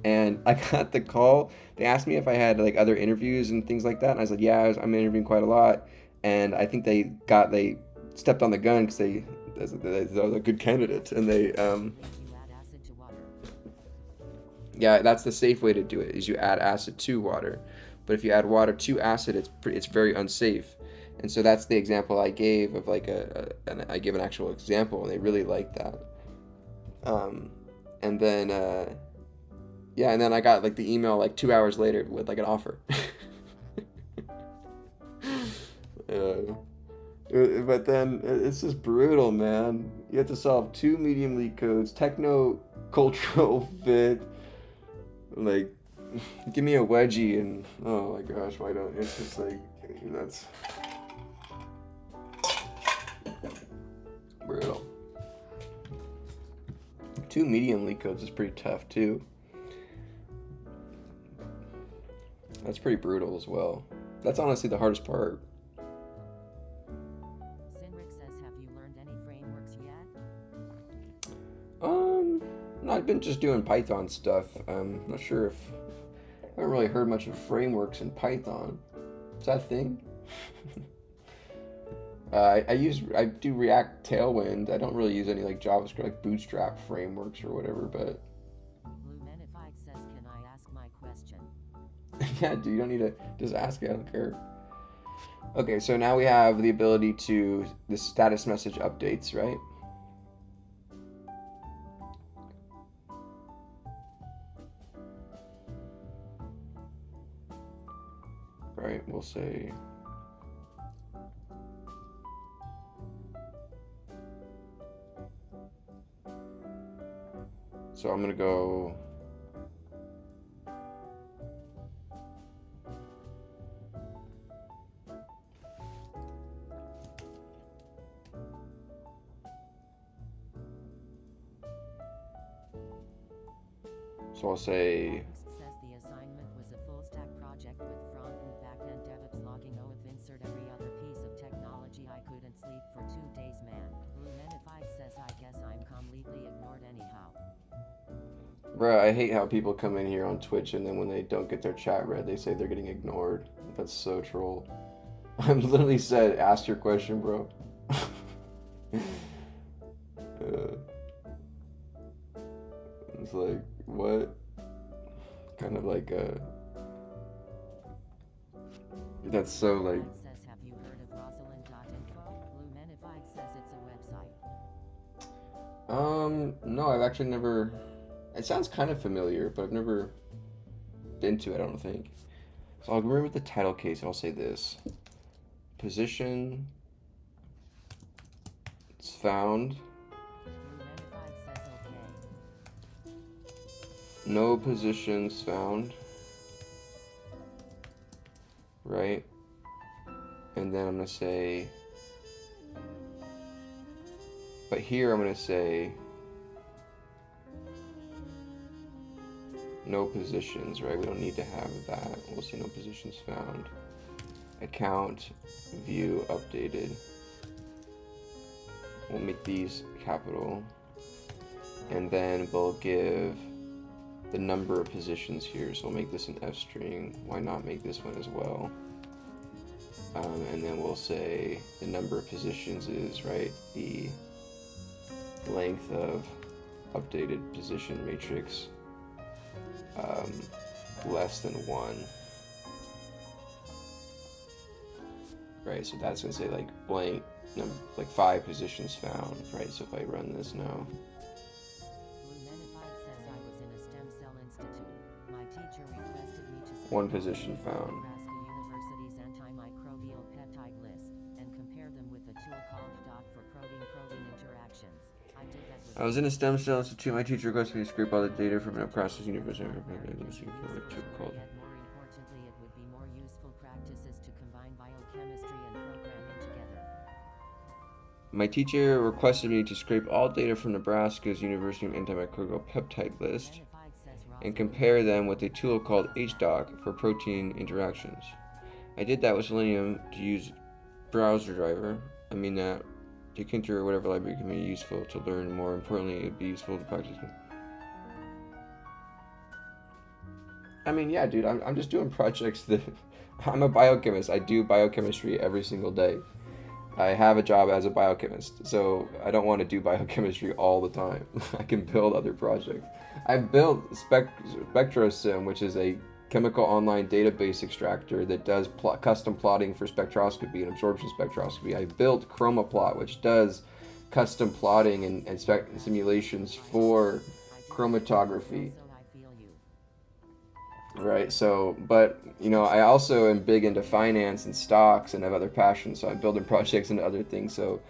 and I got the call. They asked me if I had like other interviews and things like that, and I said, yeah, I'm interviewing quite a lot. And I think they stepped on the gun because they're a good candidate, and they yeah, that's the safe way to do it, is you add acid to water. But if you add water to acid, it's very unsafe. And so that's the example I gave of like I give an actual example, and they really liked that. And then yeah, and then I got like the email like 2 hours later with like an offer. But then it's just brutal, man. You have to solve 2 medium leak codes, techno-cultural fit. Like, give me a wedgie and oh my gosh, why don't? It's just like that's brutal. 2 medium leak codes is pretty tough too. That's pretty brutal as well. That's honestly the hardest part. I've been just doing Python stuff. I'm not sure if I haven't really heard much of frameworks in Python. Is that a thing? I do React Tailwind. I don't really use any like JavaScript, like Bootstrap frameworks or whatever. But Blumenified says, "Can I ask my question?" yeah, dude, you don't need to just ask it. I don't care. Okay, so now we have the ability to the status message updates, right? Right, we'll say so I'm gonna go so I'll say Says the assignment was a full stack project with front and back end DevOps logging OF insert every other piece of technology. I couldn't sleep for 2 days, man. Blumenified says, I guess I'm completely ignored anyhow. Bruh, I hate how people come in here on Twitch and then when they don't get their chat read, they say they're getting ignored. That's so troll. I'm literally said, ask your question, bro. It's like, what? Kind of like that's so like. Says, have you heard of Rosalind.info? Blumenified says it's a website. No, I've actually never. It sounds kind of familiar, but I've never been to it, I don't think. So I'll remove the title case and I'll say this. Position is found. Lumenified says okay. No positions found. Right? And then I'm going to say, but here I'm going to say no positions, right? We don't need to have that. We'll say no positions found. Account, view, updated. We'll make these capital. And then we'll give the number of positions here. So we'll make this an F string. Why not make this one as well? And then we'll say the number of positions is, right, the length of updated position matrix less than 1. Right, so that's going to say like blank, like 5 positions found, right? So if I run this now. Lumenified says I was in a stem cell institute. My teacher requested me to 1 position found. Nebraska University's antimicrobial peptide list and compare them with a tool called DOT for protein-protein interactions. I did that with I was in a stem cell institute. My teacher requested me to scrape all the data from an process university. Yet more importantly, it would be more useful practices to combine biochemistry and programming together. My teacher requested me to scrape all data from Nebraska's University antimicrobial peptide list Lumenified says and compare them with a tool called HDOC for protein interactions. I did that with Selenium to use browser driver. I mean that Tkinter or whatever library can be useful to learn. More importantly, it would be useful to practice. I mean, yeah, dude, I'm just doing projects that... I'm a biochemist. I do biochemistry every single day. I have a job as a biochemist, so I don't want to do biochemistry all the time. I can build other projects. I've built SpectroSim, which is a chemical online database extractor that does custom plotting for spectroscopy and absorption spectroscopy. I built ChromaPlot, which does custom plotting and simulations for chromatography. So I feel you. Right, so, but, you know, I also am big into finance and stocks and have other passions, so I'm building projects into other things so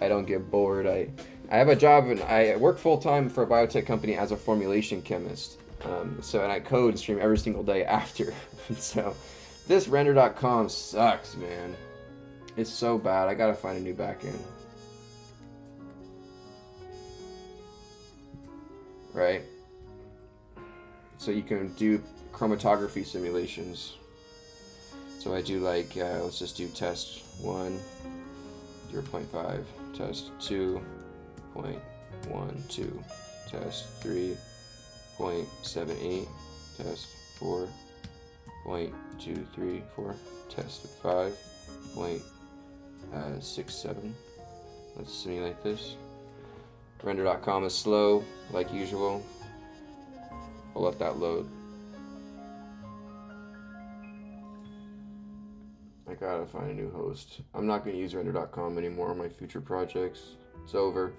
I don't get bored. I have a job and I work full-time for a biotech company as a formulation chemist. And I code and stream every single day after. So this render.com sucks, man. It's so bad. I gotta find a new backend. Right? So you can do chromatography simulations. So I do like, let's just do test 1, 0.5, test 2.12, test 3.78, test 4.234, test 5.67. Let's simulate this. Render.com is slow, like usual. I'll let that load. I gotta find a new host. I'm not gonna use render.com anymore on my future projects. It's over.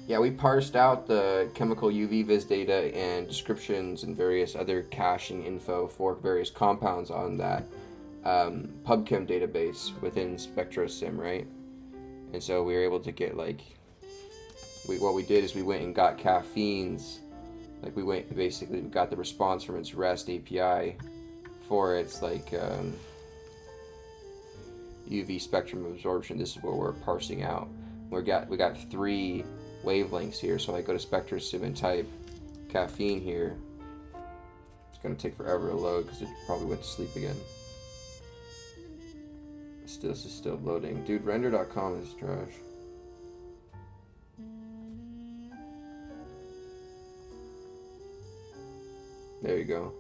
Yeah, we parsed out the chemical UV vis data and descriptions and various other caching info for various compounds on that PubChem database within SpectroSim, right? And so we were able to get what we did is we went and got caffeines. Like we got the response from its REST API for its UV spectrum absorption. This is what we're parsing out. We got 3 wavelengths here. So I go to SpectroSim and type caffeine here. It's gonna take forever to load because it probably went to sleep again. This is still loading. Dude, render.com is trash. There you go.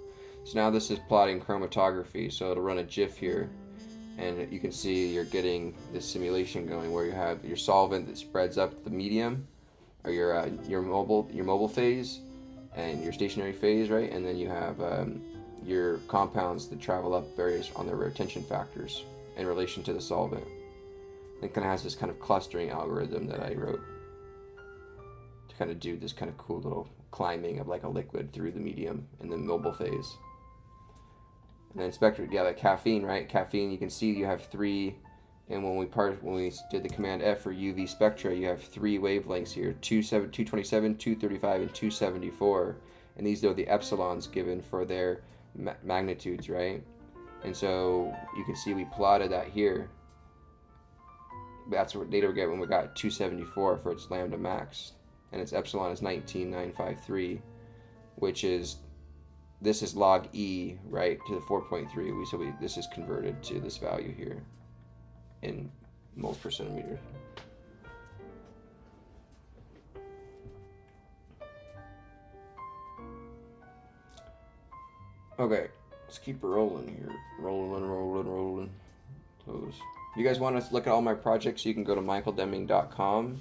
So now this is plotting chromatography. So it'll run a GIF here. And you can see you're getting this simulation going where you have your solvent that spreads up the medium, or your mobile phase, and your stationary phase, right? And then you have your compounds that travel up various on their retention factors in relation to the solvent. It kind of has this kind of clustering algorithm that I wrote to kind of do this kind of cool little climbing of like a liquid through the medium in the mobile phase. And then spectra, yeah, like caffeine, right? Caffeine, you can see you have 3, and when we did the command F for UV spectra, you have 3 wavelengths here: 227, 235, and 274. And these are the epsilons given for their magnitudes, right? And so you can see we plotted that here. That's what data we get when we got 274 for its lambda max, and its epsilon is 19,953, which is, this is log E, right, to the 4.3. This is converted to this value here in moles per centimeter. Okay, let's keep rolling here. Rolling. Close. If you guys want to look at all my projects, you can go to michaeldeming.com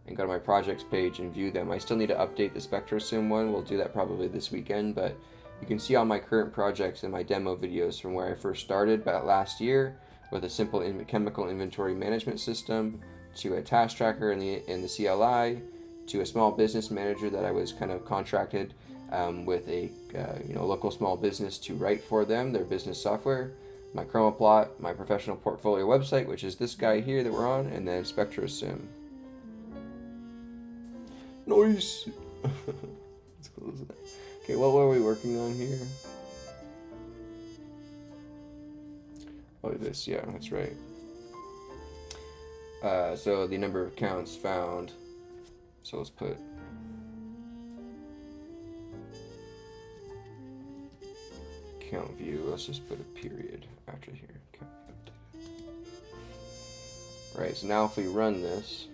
and go to my projects page and view them. I still need to update the SpectraSim one. We'll do that probably this weekend, but you can see all my current projects in my demo videos from where I first started about last year with a simple chemical inventory management system, to a task tracker in the CLI, to a small business manager that I was kind of contracted with a local small business to write for them their business software, my chroma plot, my professional portfolio website, which is this guy here that we're on, and then SpectraSim. Nice. Let's close that. Okay, what were we working on here? Oh, this, yeah, that's right. So the number of counts found. So let's put count view. Let's just put a period after here. Count view. Right, so now if we run this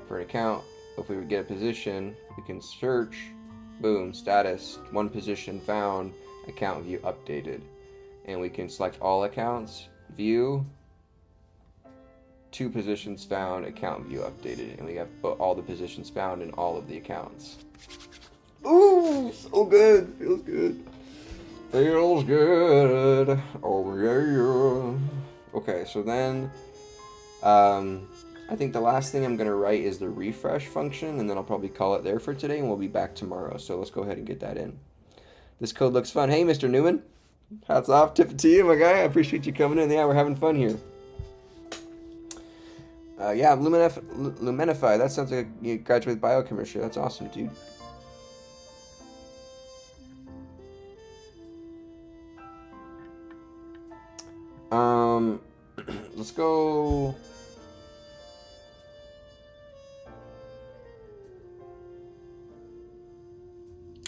for an account, if we would get a position, we can search, boom, status, 1 position found, account view updated. And we can select all accounts, view, 2 positions found, account view updated. And we have all the positions found in all of the accounts. Ooh, so good. Feels good. Feels good. Oh, yeah. Okay, so then, I think the last thing I'm going to write is the refresh function, and then I'll probably call it there for today, and we'll be back tomorrow. So let's go ahead and get that in. This code looks fun. Hey, Mr. Newman. Hats off. Tip it to you, my guy. I appreciate you coming in. Yeah, we're having fun here. Yeah, Lumenify. That sounds like you graduated biochemistry. That's awesome, dude. Let's go.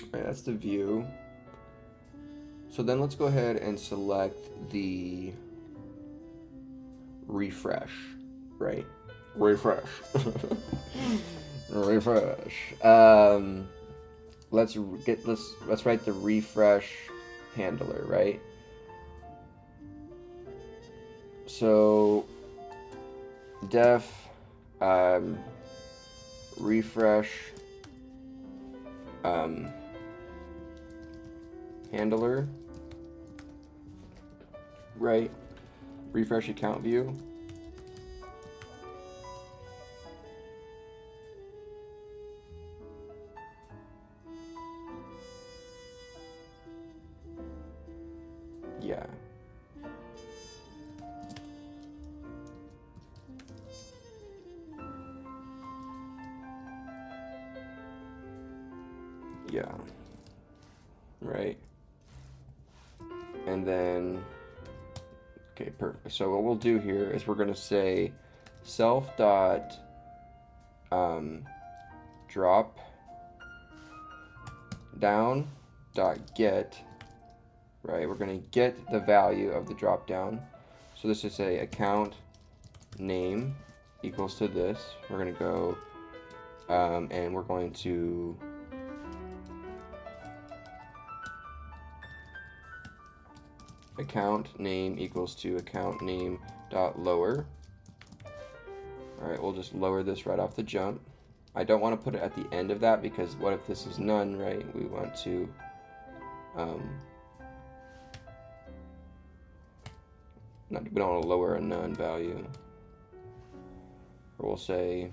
Alright, that's the view. So then let's go ahead and select the refresh, right? Refresh. Refresh. Let's write the refresh handler, right? So def refresh handler, right? Refresh account view. Yeah. Yeah. Right. And then, okay, perfect. So what we'll do here is we're going to say self dot drop down dot get, right? We're going to get the value of the drop down. So this is say account name equals to this. We're going to go and we're going to account name equals to account name dot lower. All right, we'll just lower this right off the jump. I don't want to put it at the end of that because what if this is none, right? We want to we don't want to lower a none value. Or we'll say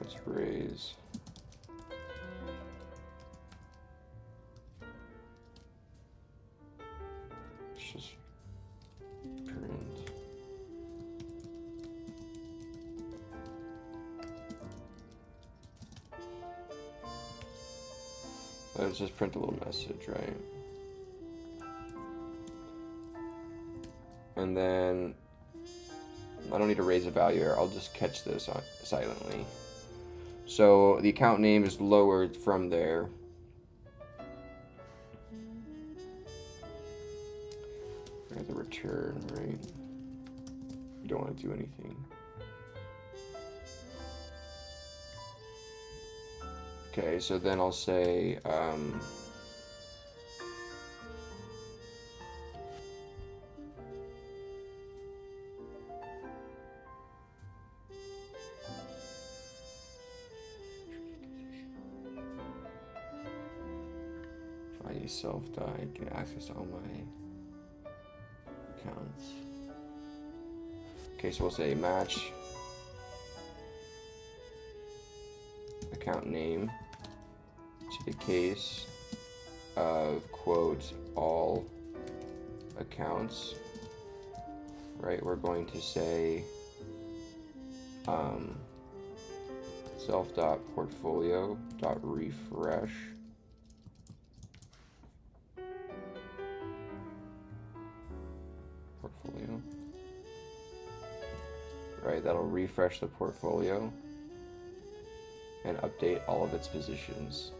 Let's raise. Let's just print. Let's just print a little message, right? And then I don't need to raise a value here. I'll just catch this silently. So the account name is lowered from there. We have the return, right? You don't want to do anything. Okay, so then I'll say if I use self-die, get access to all my accounts. Okay, so we'll say match account name to the case of quote all accounts, right? We're going to say self.portfolio.refresh portfolio, right? That'll refresh the portfolio and update all of its positions.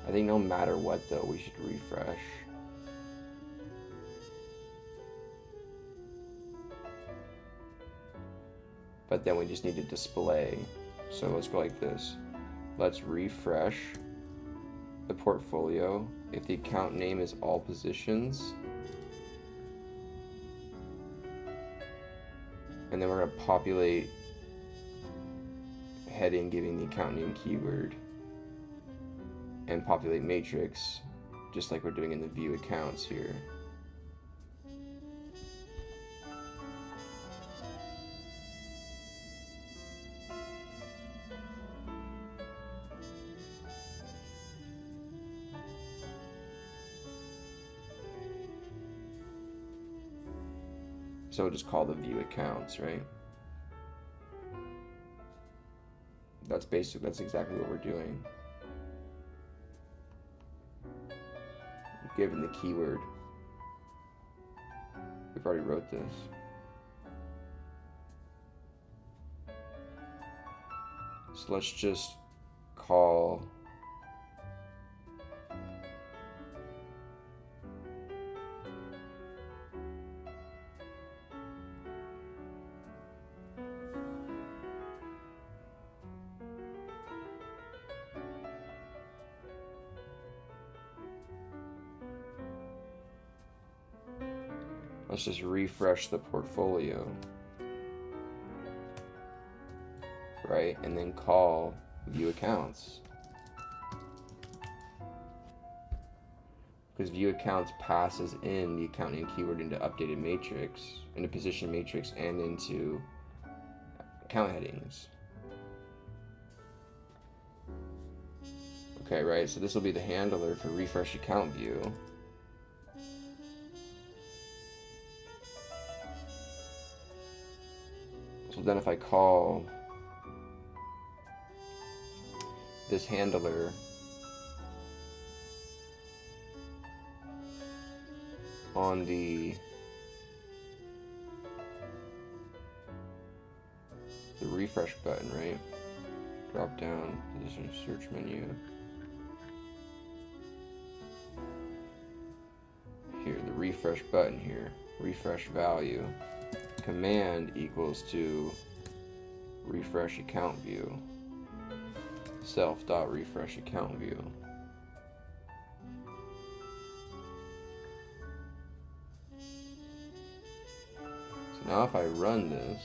I think no matter what though, we should refresh. But then we just need to display. So let's go like this. Let's refresh the portfolio. If the account name is all positions, and then we're going to populate heading giving the account name keyword, and populate matrix just like we're doing in the view accounts here. So we'll just call the view accounts, right? That's exactly what we're doing. Given the keyword. We've already wrote this. So let's just call let's just refresh the portfolio, right? And then call view accounts. Because view accounts passes in the account name keyword into updated matrix, into position matrix, and into account headings. Okay, right, so this will be the handler for refresh account view. So then if I call this handler on the refresh button, right? Drop down, position search menu. Here, the refresh button here, refresh value. Command equals to refresh account view, self.refresh account view. So now if I run this,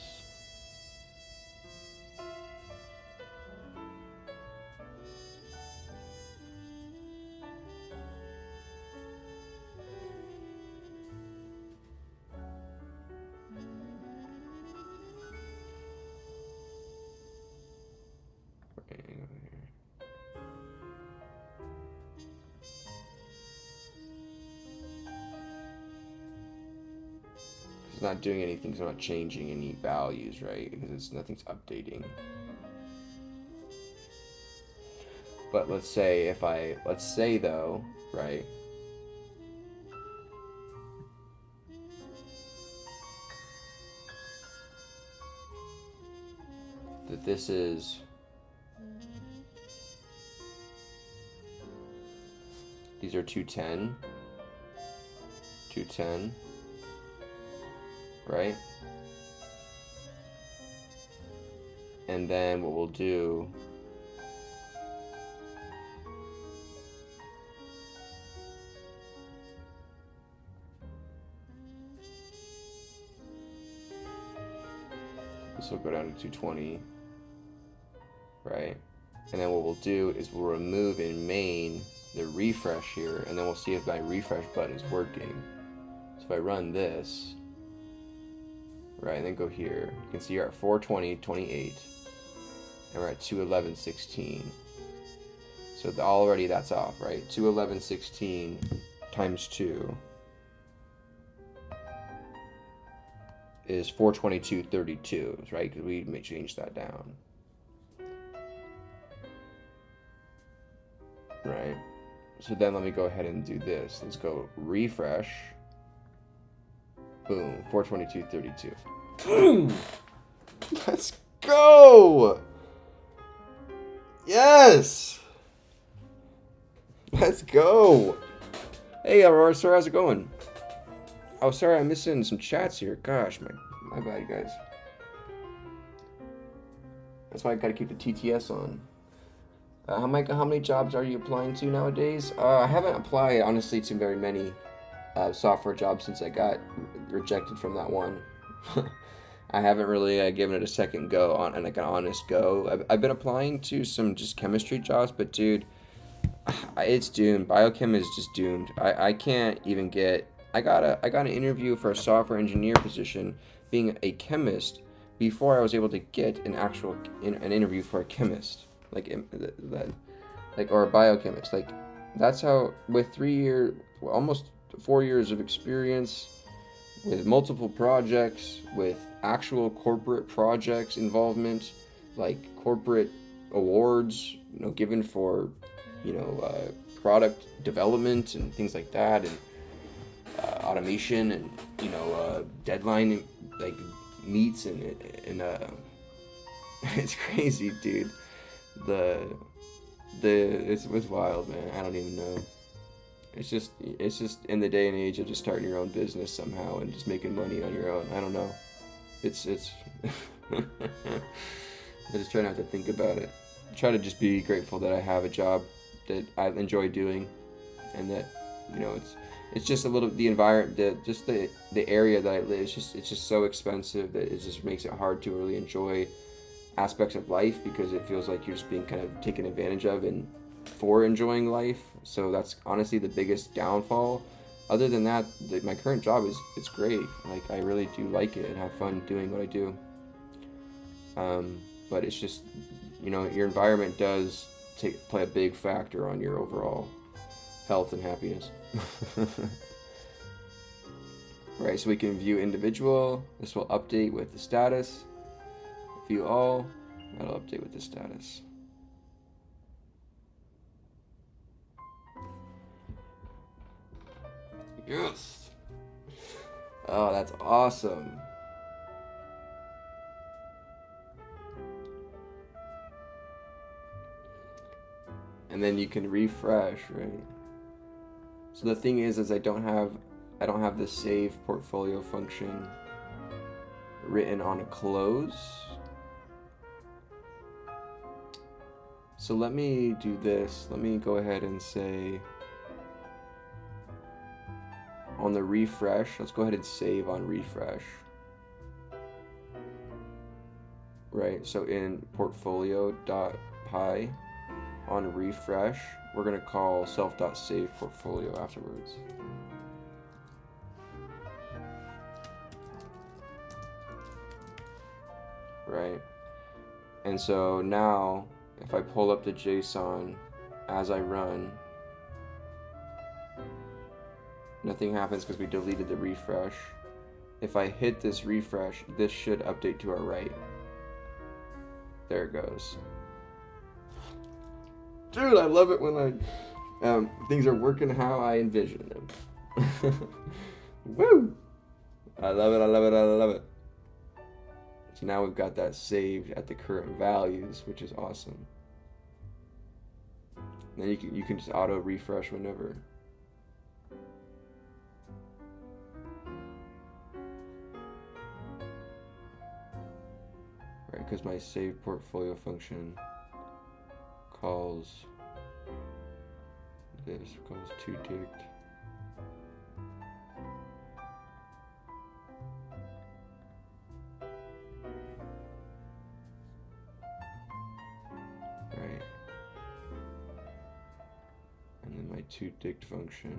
It's not doing anything, so I'm not changing any values, right? Because nothing's updating. But let's say though, right? That this is these are 210, right? And then what we'll do this will go down to 220, right? And then what we'll do is we'll remove in main the refresh here, and then we'll see if my refresh button is working. So if I run this, right, and then go here, you can see you're at 420.28, and we're at 211.16. So already that's off, right? 211.16 times 2 is 422.32, right? Because we may change that down. Right? So then let me go ahead and do this. Let's go refresh. Boom, 422.32. Boom! Let's go! Yes! Let's go! Hey, Aurora, sorry, how's it going? Oh, sorry, I'm missing some chats here. Gosh, my bad, guys. That's why I gotta keep the TTS on. How many jobs are you applying to nowadays? I haven't applied, honestly, to very many software jobs since I got rejected from that one. I haven't really given it a second go, and like an honest go. I've been applying to some just chemistry jobs, but dude, it's doomed. Biochemist is just doomed. I can't even get... I got an interview for a software engineer position being a chemist before I was able to get an interview for a chemist. Or a biochemist. Like, that's how, with almost 4 years of experience, with multiple projects, with actual corporate projects involvement, like corporate awards, given for, product development and things like that, and automation, and deadline meets, and it's crazy, dude. It was wild, man. I don't even know. It's just in the day and age of just starting your own business somehow and just making money on your own. I don't know. It's I just try not to think about it. I try to just be grateful that I have a job that I enjoy doing, and that it's just a little, the environment, the area that I live, it's just so expensive that it just makes it hard to really enjoy aspects of life, because it feels like you're just being kind of taken advantage of and for enjoying life. So that's honestly the biggest downfall. Other than that, my current job it's great. Like, I really do like it and have fun doing what I do. But it's just, your environment does play a big factor on your overall health and happiness. Right, so we can view individual. This will update with the status. View all. That'll update with the status. Yes! Oh, that's awesome. And then you can refresh, right? So the thing is I don't have the save portfolio function written on a close. So let me do this. Let me go ahead and say on the refresh, let's go ahead and save on refresh. Right, so in portfolio.py on refresh, we're going to call self.save portfolio afterwards. Right, and so now if I pull up the JSON as I run, nothing happens because we deleted the refresh. if I hit this refresh, this should update to our right. There it goes. Dude, I love it when things are working how I envision them. Woo! I love it, I love it, I love it. So now we've got that saved at the current values, which is awesome. Then you can just auto refresh whenever. Right, because my save portfolio function calls toDict. Right. And then my toDict function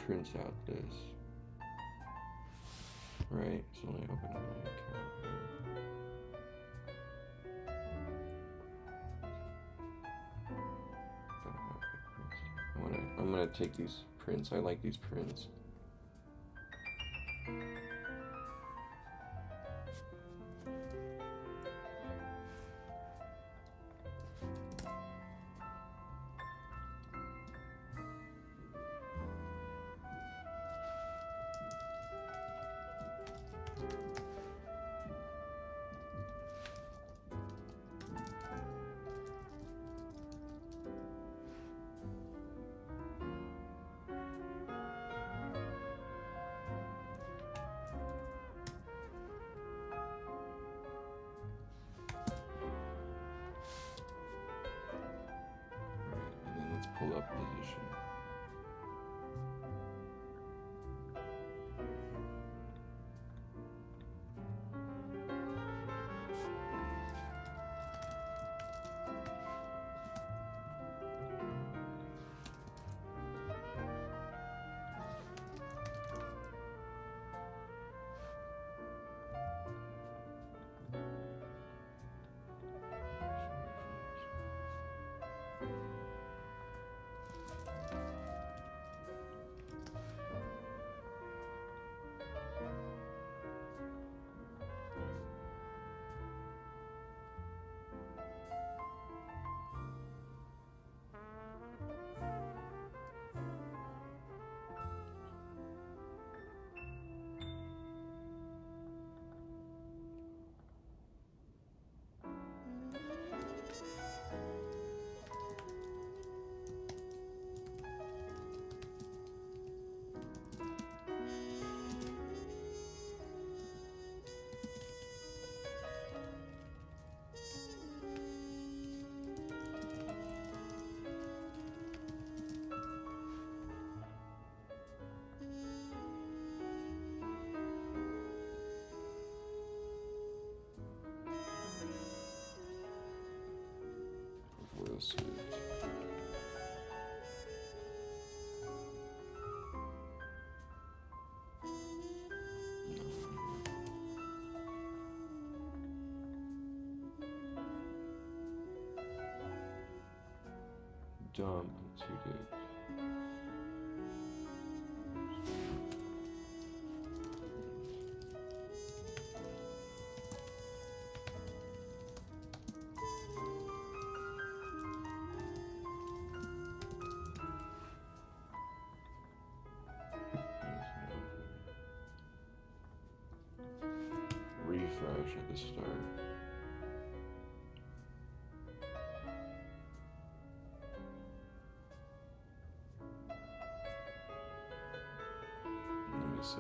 prints out this. Right, so let me open my account here. I'm gonna take these prints. I like these prints. Pull up position. Saved. Dump toDict. Refresh at the start. Let me say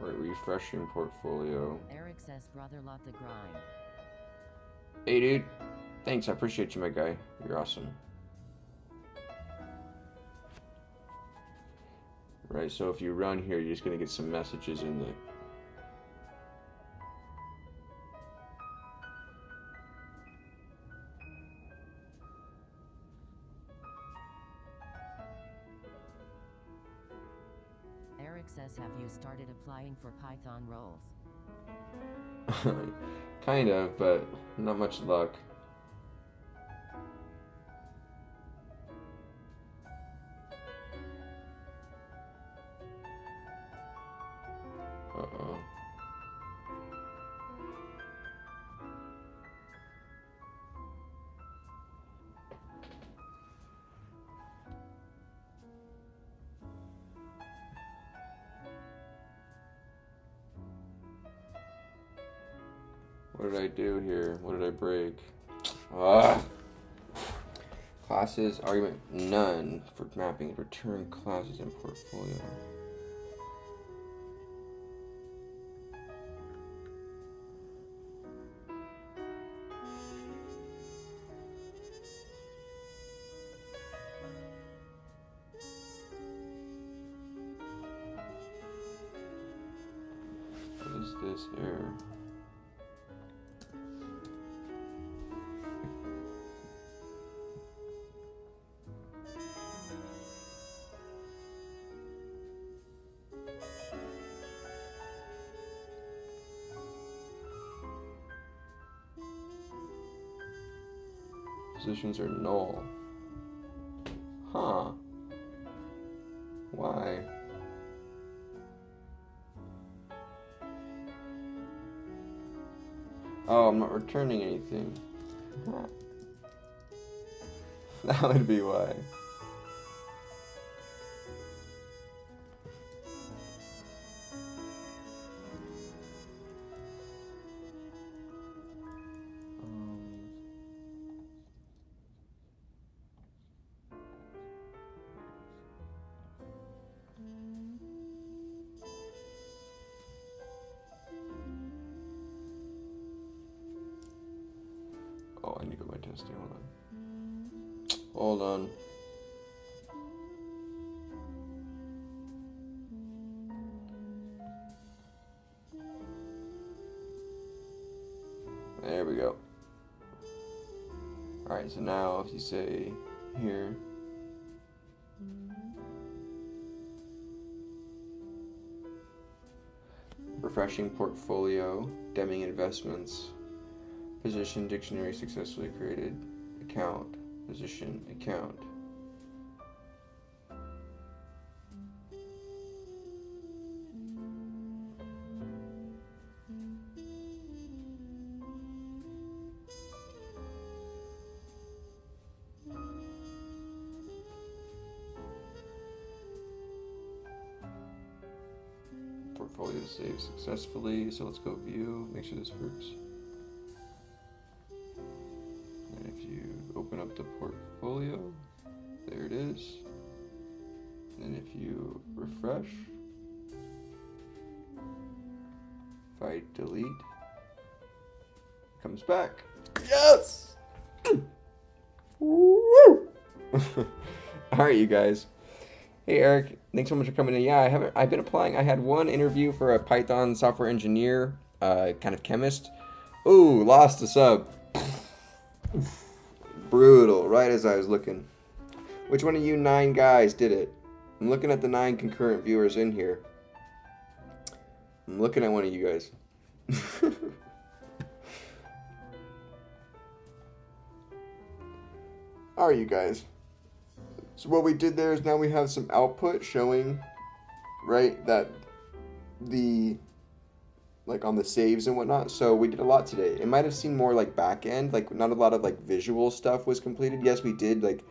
right, refreshing portfolio. Eric says, brother, love the grind. Hey, dude. Thanks, I appreciate you, my guy. You're awesome. right? So if you run here, you're just going to get some messages in there. Eric says, have you started applying for Python roles? Kind of, but not much luck. Uh-oh. What did I do here? What did I break? Ah! Classes, argument, none for mapping, return classes and portfolio. What is this error? Positions are null. Huh. Why? Oh, I'm not returning anything. That would be why. Oh, I need to go my testing. Hold on. Hold on. There we go. Alright, so now if you say here, refreshing portfolio, Deming investments, position dictionary successfully created, account, position, account. Portfolio saved successfully, so let's go view, make sure this works. And if you open up the portfolio, there it is. And if you refresh, if I delete, it comes back. Yes! Woo! Alright, you guys. Hey Eric, thanks so much for coming in. Yeah, I've been applying. I had one interview for a Python software engineer, kind of chemist. Ooh, lost a sub. Brutal, right as I was looking. Which one of you 9 guys did it? I'm looking at the 9 concurrent viewers in here. I'm looking at one of you guys. How are you guys? So what we did there is now we have some output showing, right, that the, like on the saves and whatnot. So we did a lot today. It might have seemed more like back end, like not a lot of like visual stuff was completed. Yes, we did like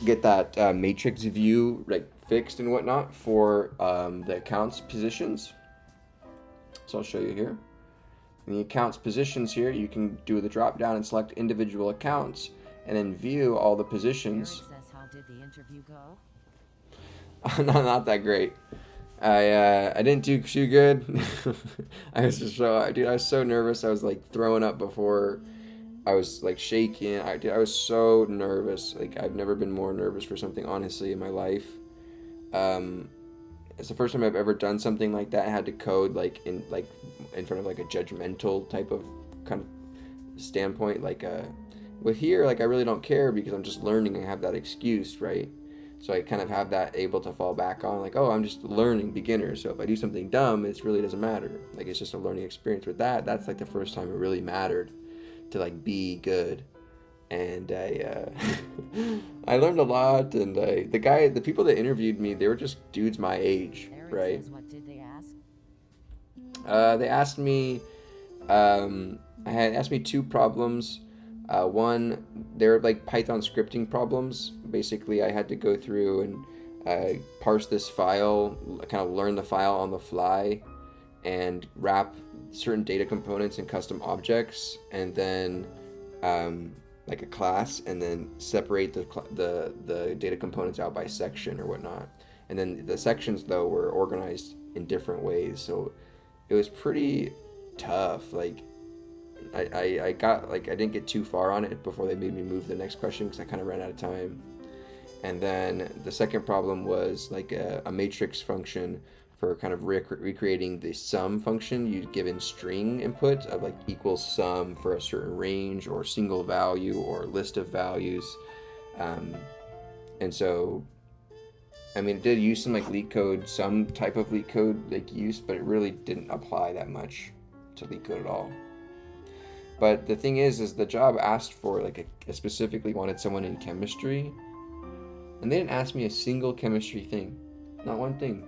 get that matrix view like fixed and whatnot for the accounts positions. So I'll show you here. In the accounts positions here, you can do the drop down and select individual accounts and then view all the positions. Eric says, how did the interview go? Not that great. I didn't do too good. I was just so, dude, I was so nervous. I was like throwing up before. I was like shaking. I was so nervous. Like I've never been more nervous for something honestly in my life. it's the first time I've ever done something like that. I had to code in front of like a judgmental type of kind of standpoint. With here, like I really don't care because I'm just learning. I have that excuse, right? So I kind of have that able to fall back on, like, oh, I'm just learning, beginner. So if I do something dumb, it really doesn't matter. Like it's just a learning experience. With that, that's like the first time it really mattered to like be good. And I learned a lot. And the people that interviewed me, they were just dudes my age, Eric right? says, what did they ask? They asked me, I had asked me two problems. One, they're like Python scripting problems. Basically, I had to go through and parse this file, kind of learn the file on the fly, and wrap certain data components in custom objects, and then like a class, and then separate the data components out by section or whatnot. And then the sections though were organized in different ways, so it was pretty tough. Like I got like I didn't get too far on it before they made me move to the next question because I kind of ran out of time. And then the second problem was like a matrix function for kind of recreating the sum function. You'd given string input of like equals sum for a certain range or single value or list of values. And so, I mean, it did use some like LeetCode, some type of LeetCode like use, but it really didn't apply that much to LeetCode at all. But the thing is the job asked for like specifically wanted someone in chemistry, and they didn't ask me a single chemistry thing, not one thing.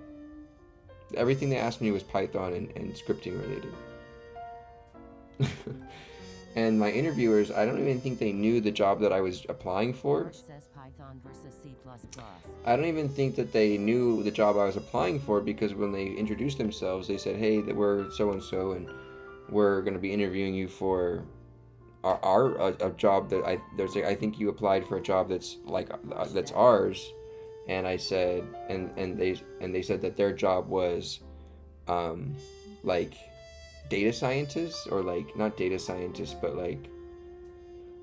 Everything they asked me was Python and scripting related. And my interviewers, I don't even think they knew the job that I was applying for. George says Python versus C++. I don't even think that they knew the job I was applying for, because when they introduced themselves, they said, "Hey, that we're so and so, and we're going to be interviewing you for a job that I think you applied for a job that's like that's ours." And I said, and they said that their job was like data scientists, or like not data scientists, but like,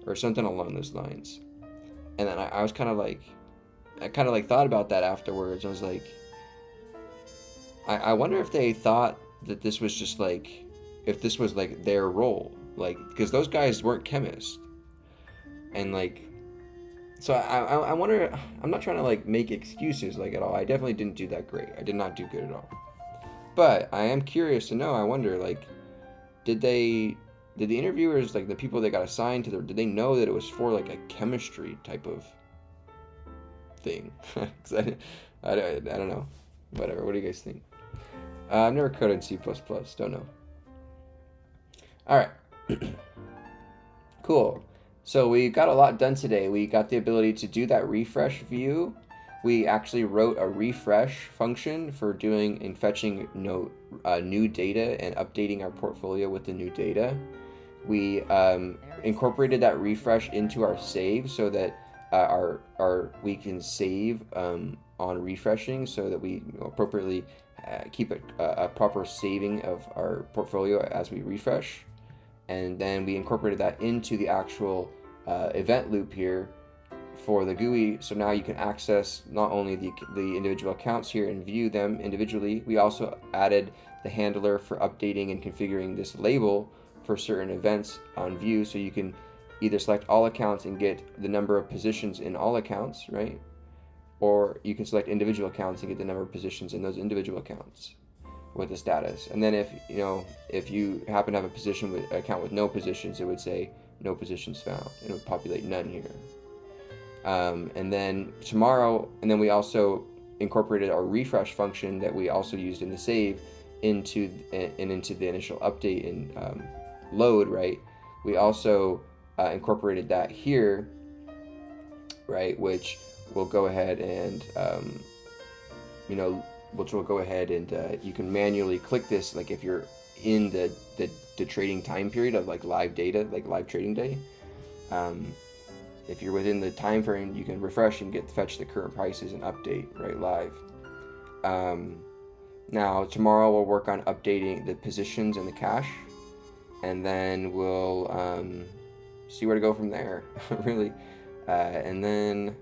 or something along those lines. And then I was kind of like, I kind of like thought about that afterwards. I was like, I wonder if they thought that this was just like, if this was like their role, like, because those guys weren't chemists. And like, so I wonder, I'm not trying to like make excuses like at all. I definitely didn't do that great. I did not do good at all. But I am curious to know, I wonder, like, did the interviewers, like the people that got assigned to did they know that it was for like a chemistry type of thing? 'Cause I don't know. Whatever. What do you guys think? I've never coded C++. Don't know. All right. Cool. So we got a lot done today. We got the ability to do that refresh view. We actually wrote a refresh function for doing and fetching new data and updating our portfolio with the new data. We incorporated that refresh into our save so that we can save on refreshing, so that we appropriately keep a proper saving of our portfolio as we refresh. And then we incorporated that into the actual event loop here for the GUI. So now you can access not only the individual accounts here and view them individually. We also added the handler for updating and configuring this label for certain events on view, so you can either select all accounts and get the number of positions in all accounts, right? Or you can select individual accounts and get the number of positions in those individual accounts with the status. And then if you happen to have a account with no positions, it would say no positions found. It would populate none here. And then we also incorporated our refresh function that we also used in the save into the initial update and load, right? We also incorporated that here, right, which will go ahead and you can manually click this, like if you're in the trading time period of like live data, like live trading day. If you're within the time frame, you can refresh and fetch the current prices and update right live. Now tomorrow we'll work on updating the positions and the cache, and then we'll see where to go from there. Really, and then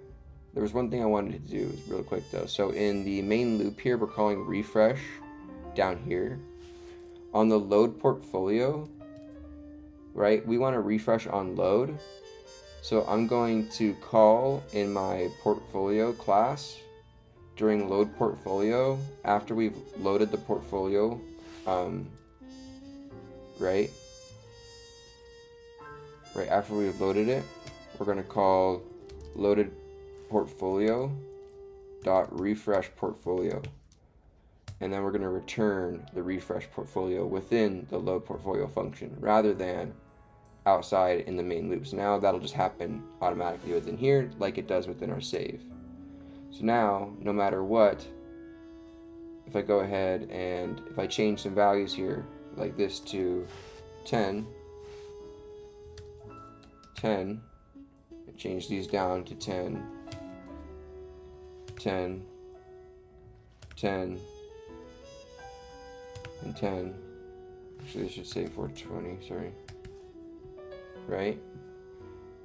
There was one thing I wanted to do real quick though. So in the main loop here, we're calling refresh down here. On the load portfolio, right, we want to refresh on load. So I'm going to call in my portfolio class during load portfolio after we've loaded the portfolio, right after we've loaded it, we're going to call loaded portfolio dot refresh portfolio, and then we're going to return the refresh portfolio within the load portfolio function rather than outside in the main loop. So now that'll just happen automatically within here like it does within our save. So now, no matter what, if I go ahead and if I change some values here, like this to 10, and change these down to 10, 10, 10, and 10. Actually, this should say 420, sorry. Right?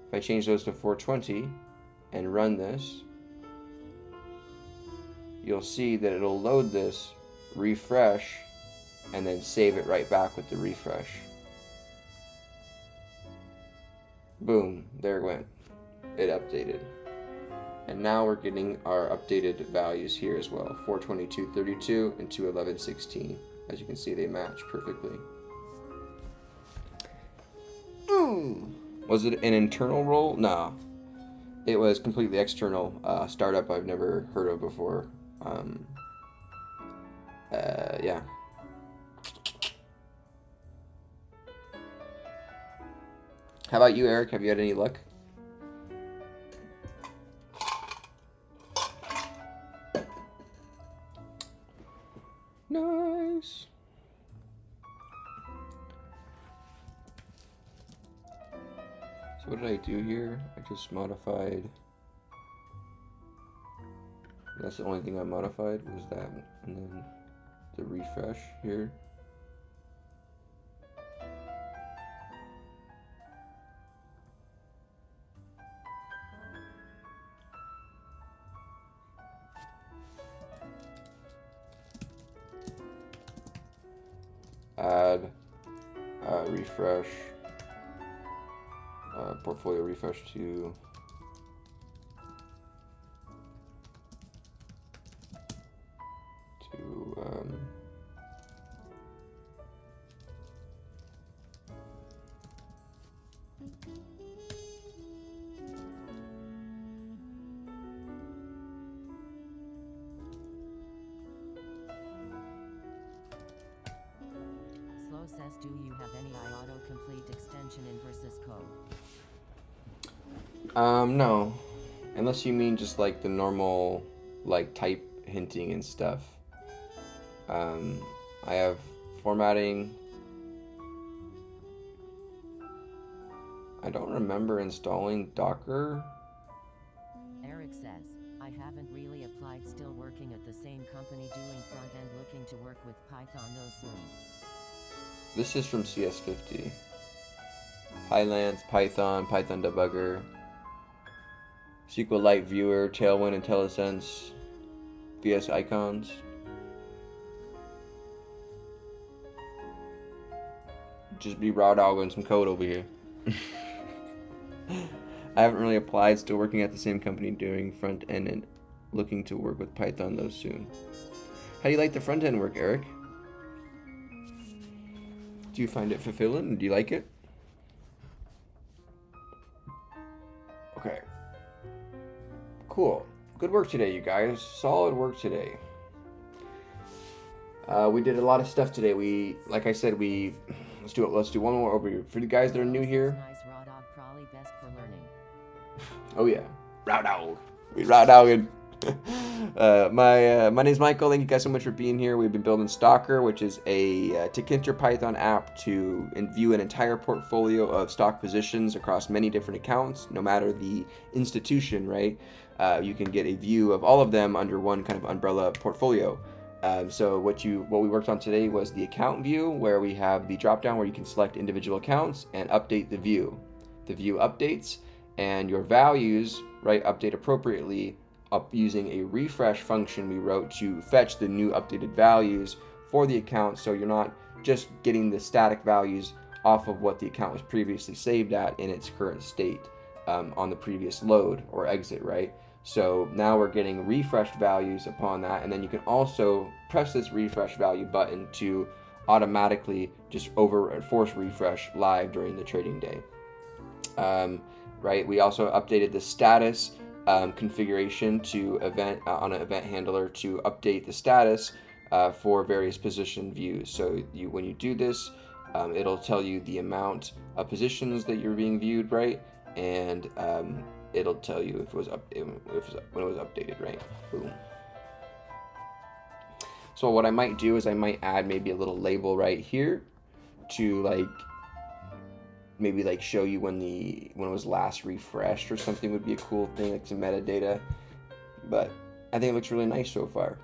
If I change those to 420 and run this, you'll see that it'll load this, refresh, and then save it right back with the refresh. Boom, there it went. It updated. And now we're getting our updated values here as well. 422.32 and 211.16. As you can see, they match perfectly. Was it an internal role? No. It was completely external. Startup I've never heard of before. Yeah. How about you, Eric? Have you had any luck? Nice. So what did I do here? I just modified. That's the only thing I modified was that, and then the refresh here. Add refresh, portfolio refresh to Slow says, do you have any autocomplete extension in Versus code? No, unless you mean just like the normal like type hinting and stuff. I have formatting. I don't remember installing Docker. Eric says, I haven't really applied, still working at the same company doing front end, looking to work with Python though soon. This is from CS50. Pylance, Python, Python debugger, SQLite viewer, Tailwind, IntelliSense, VS icons. Just be raw dogging some code over here. I haven't really applied, still working at the same company doing front end and looking to work with Python though soon. How do you like the front end work, Eric? Do you find it fulfilling? Do you like it? Okay. Cool. Good work today, you guys. Solid work today. We did a lot of stuff today. Like I said, let's do one more overview. For the guys that are new here. Nice raw dog, probably best for learning. Oh yeah. Raw dog. We raw dogging. My name's Michael. Thank you guys so much for being here. We've been building Stalker, which is a Tkinter Python app to view an entire portfolio of stock positions across many different accounts, no matter the institution, right? You can get a view of all of them under one kind of umbrella portfolio. So what we worked on today was the account view, where we have the drop down where you can select individual accounts and update the view. The view updates, and your values right, update appropriately up using a refresh function we wrote to fetch the new updated values for the account, so you're not just getting the static values off of what the account was previously saved at in its current state on the previous load or exit, right? So now we're getting refreshed values upon that, and then you can also press this refresh value button to automatically just force refresh live during the trading day. Right, we also updated the status configuration to on an event handler to update the status for various position views. So when you do this, it'll tell you the amount of positions that you're being viewed, right? And it'll tell you if it was when it was updated, right? Boom. So what I might do is I might add maybe a little label right here to maybe show you when it was last refreshed or something would be a cool thing, like some metadata. But I think it looks really nice so far.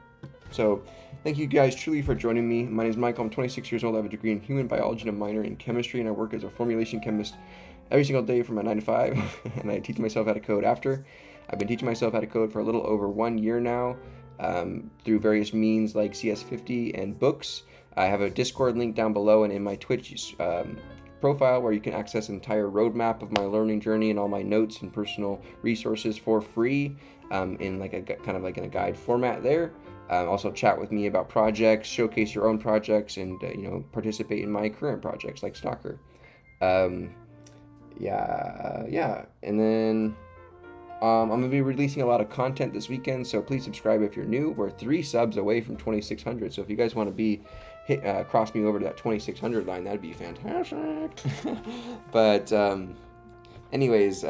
So thank you guys truly for joining me. My name is Michael. I'm 26 years old. I have a degree in human biology and a minor in chemistry, and I work as a formulation chemist every single day from my 9 to 5, and I teach myself how to code after. I've been teaching myself how to code for a little over 1 year now through various means like CS50 and books. I have a Discord link down below and in my Twitch profile where you can access an entire roadmap of my learning journey and all my notes and personal resources for free in in a guide format there. Also chat with me about projects, showcase your own projects, and participate in my current projects like Stalker. Yeah, and then I'm gonna be releasing a lot of content this weekend, so please subscribe if you're new. We're 3 subs away from 2,600, so if you guys want to cross me over to that 2,600 line, that'd be fantastic. But anyways,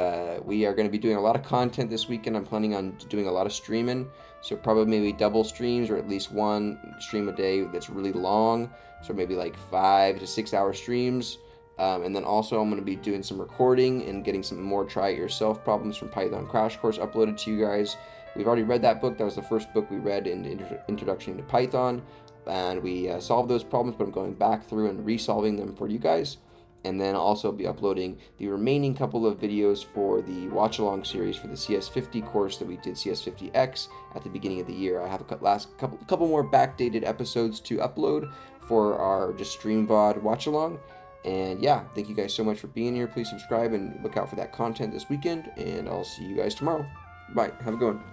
we are going to be doing a lot of content this weekend. I'm planning on doing a lot of streaming, so probably maybe double streams or at least 1 stream a day that's really long, so maybe like 5 to 6 hour streams. And then also I'm going to be doing some recording and getting some more try it yourself problems from Python Crash Course uploaded to you guys. We've already read that book. That was the first book we read in the Introduction to Python, and we solved those problems, but I'm going back through and resolving them for you guys. And then I'll also be uploading the remaining couple of videos for the watch along series for the CS50 course that we did, CS50X, at the beginning of the year. I have a couple more backdated episodes to upload for our just stream VOD watch along. And yeah, thank you guys so much for being here. Please subscribe and look out for that content this weekend, and I'll see you guys tomorrow. Bye. Have a good one.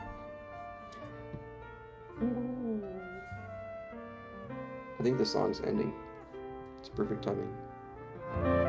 I think the song's ending. It's perfect timing.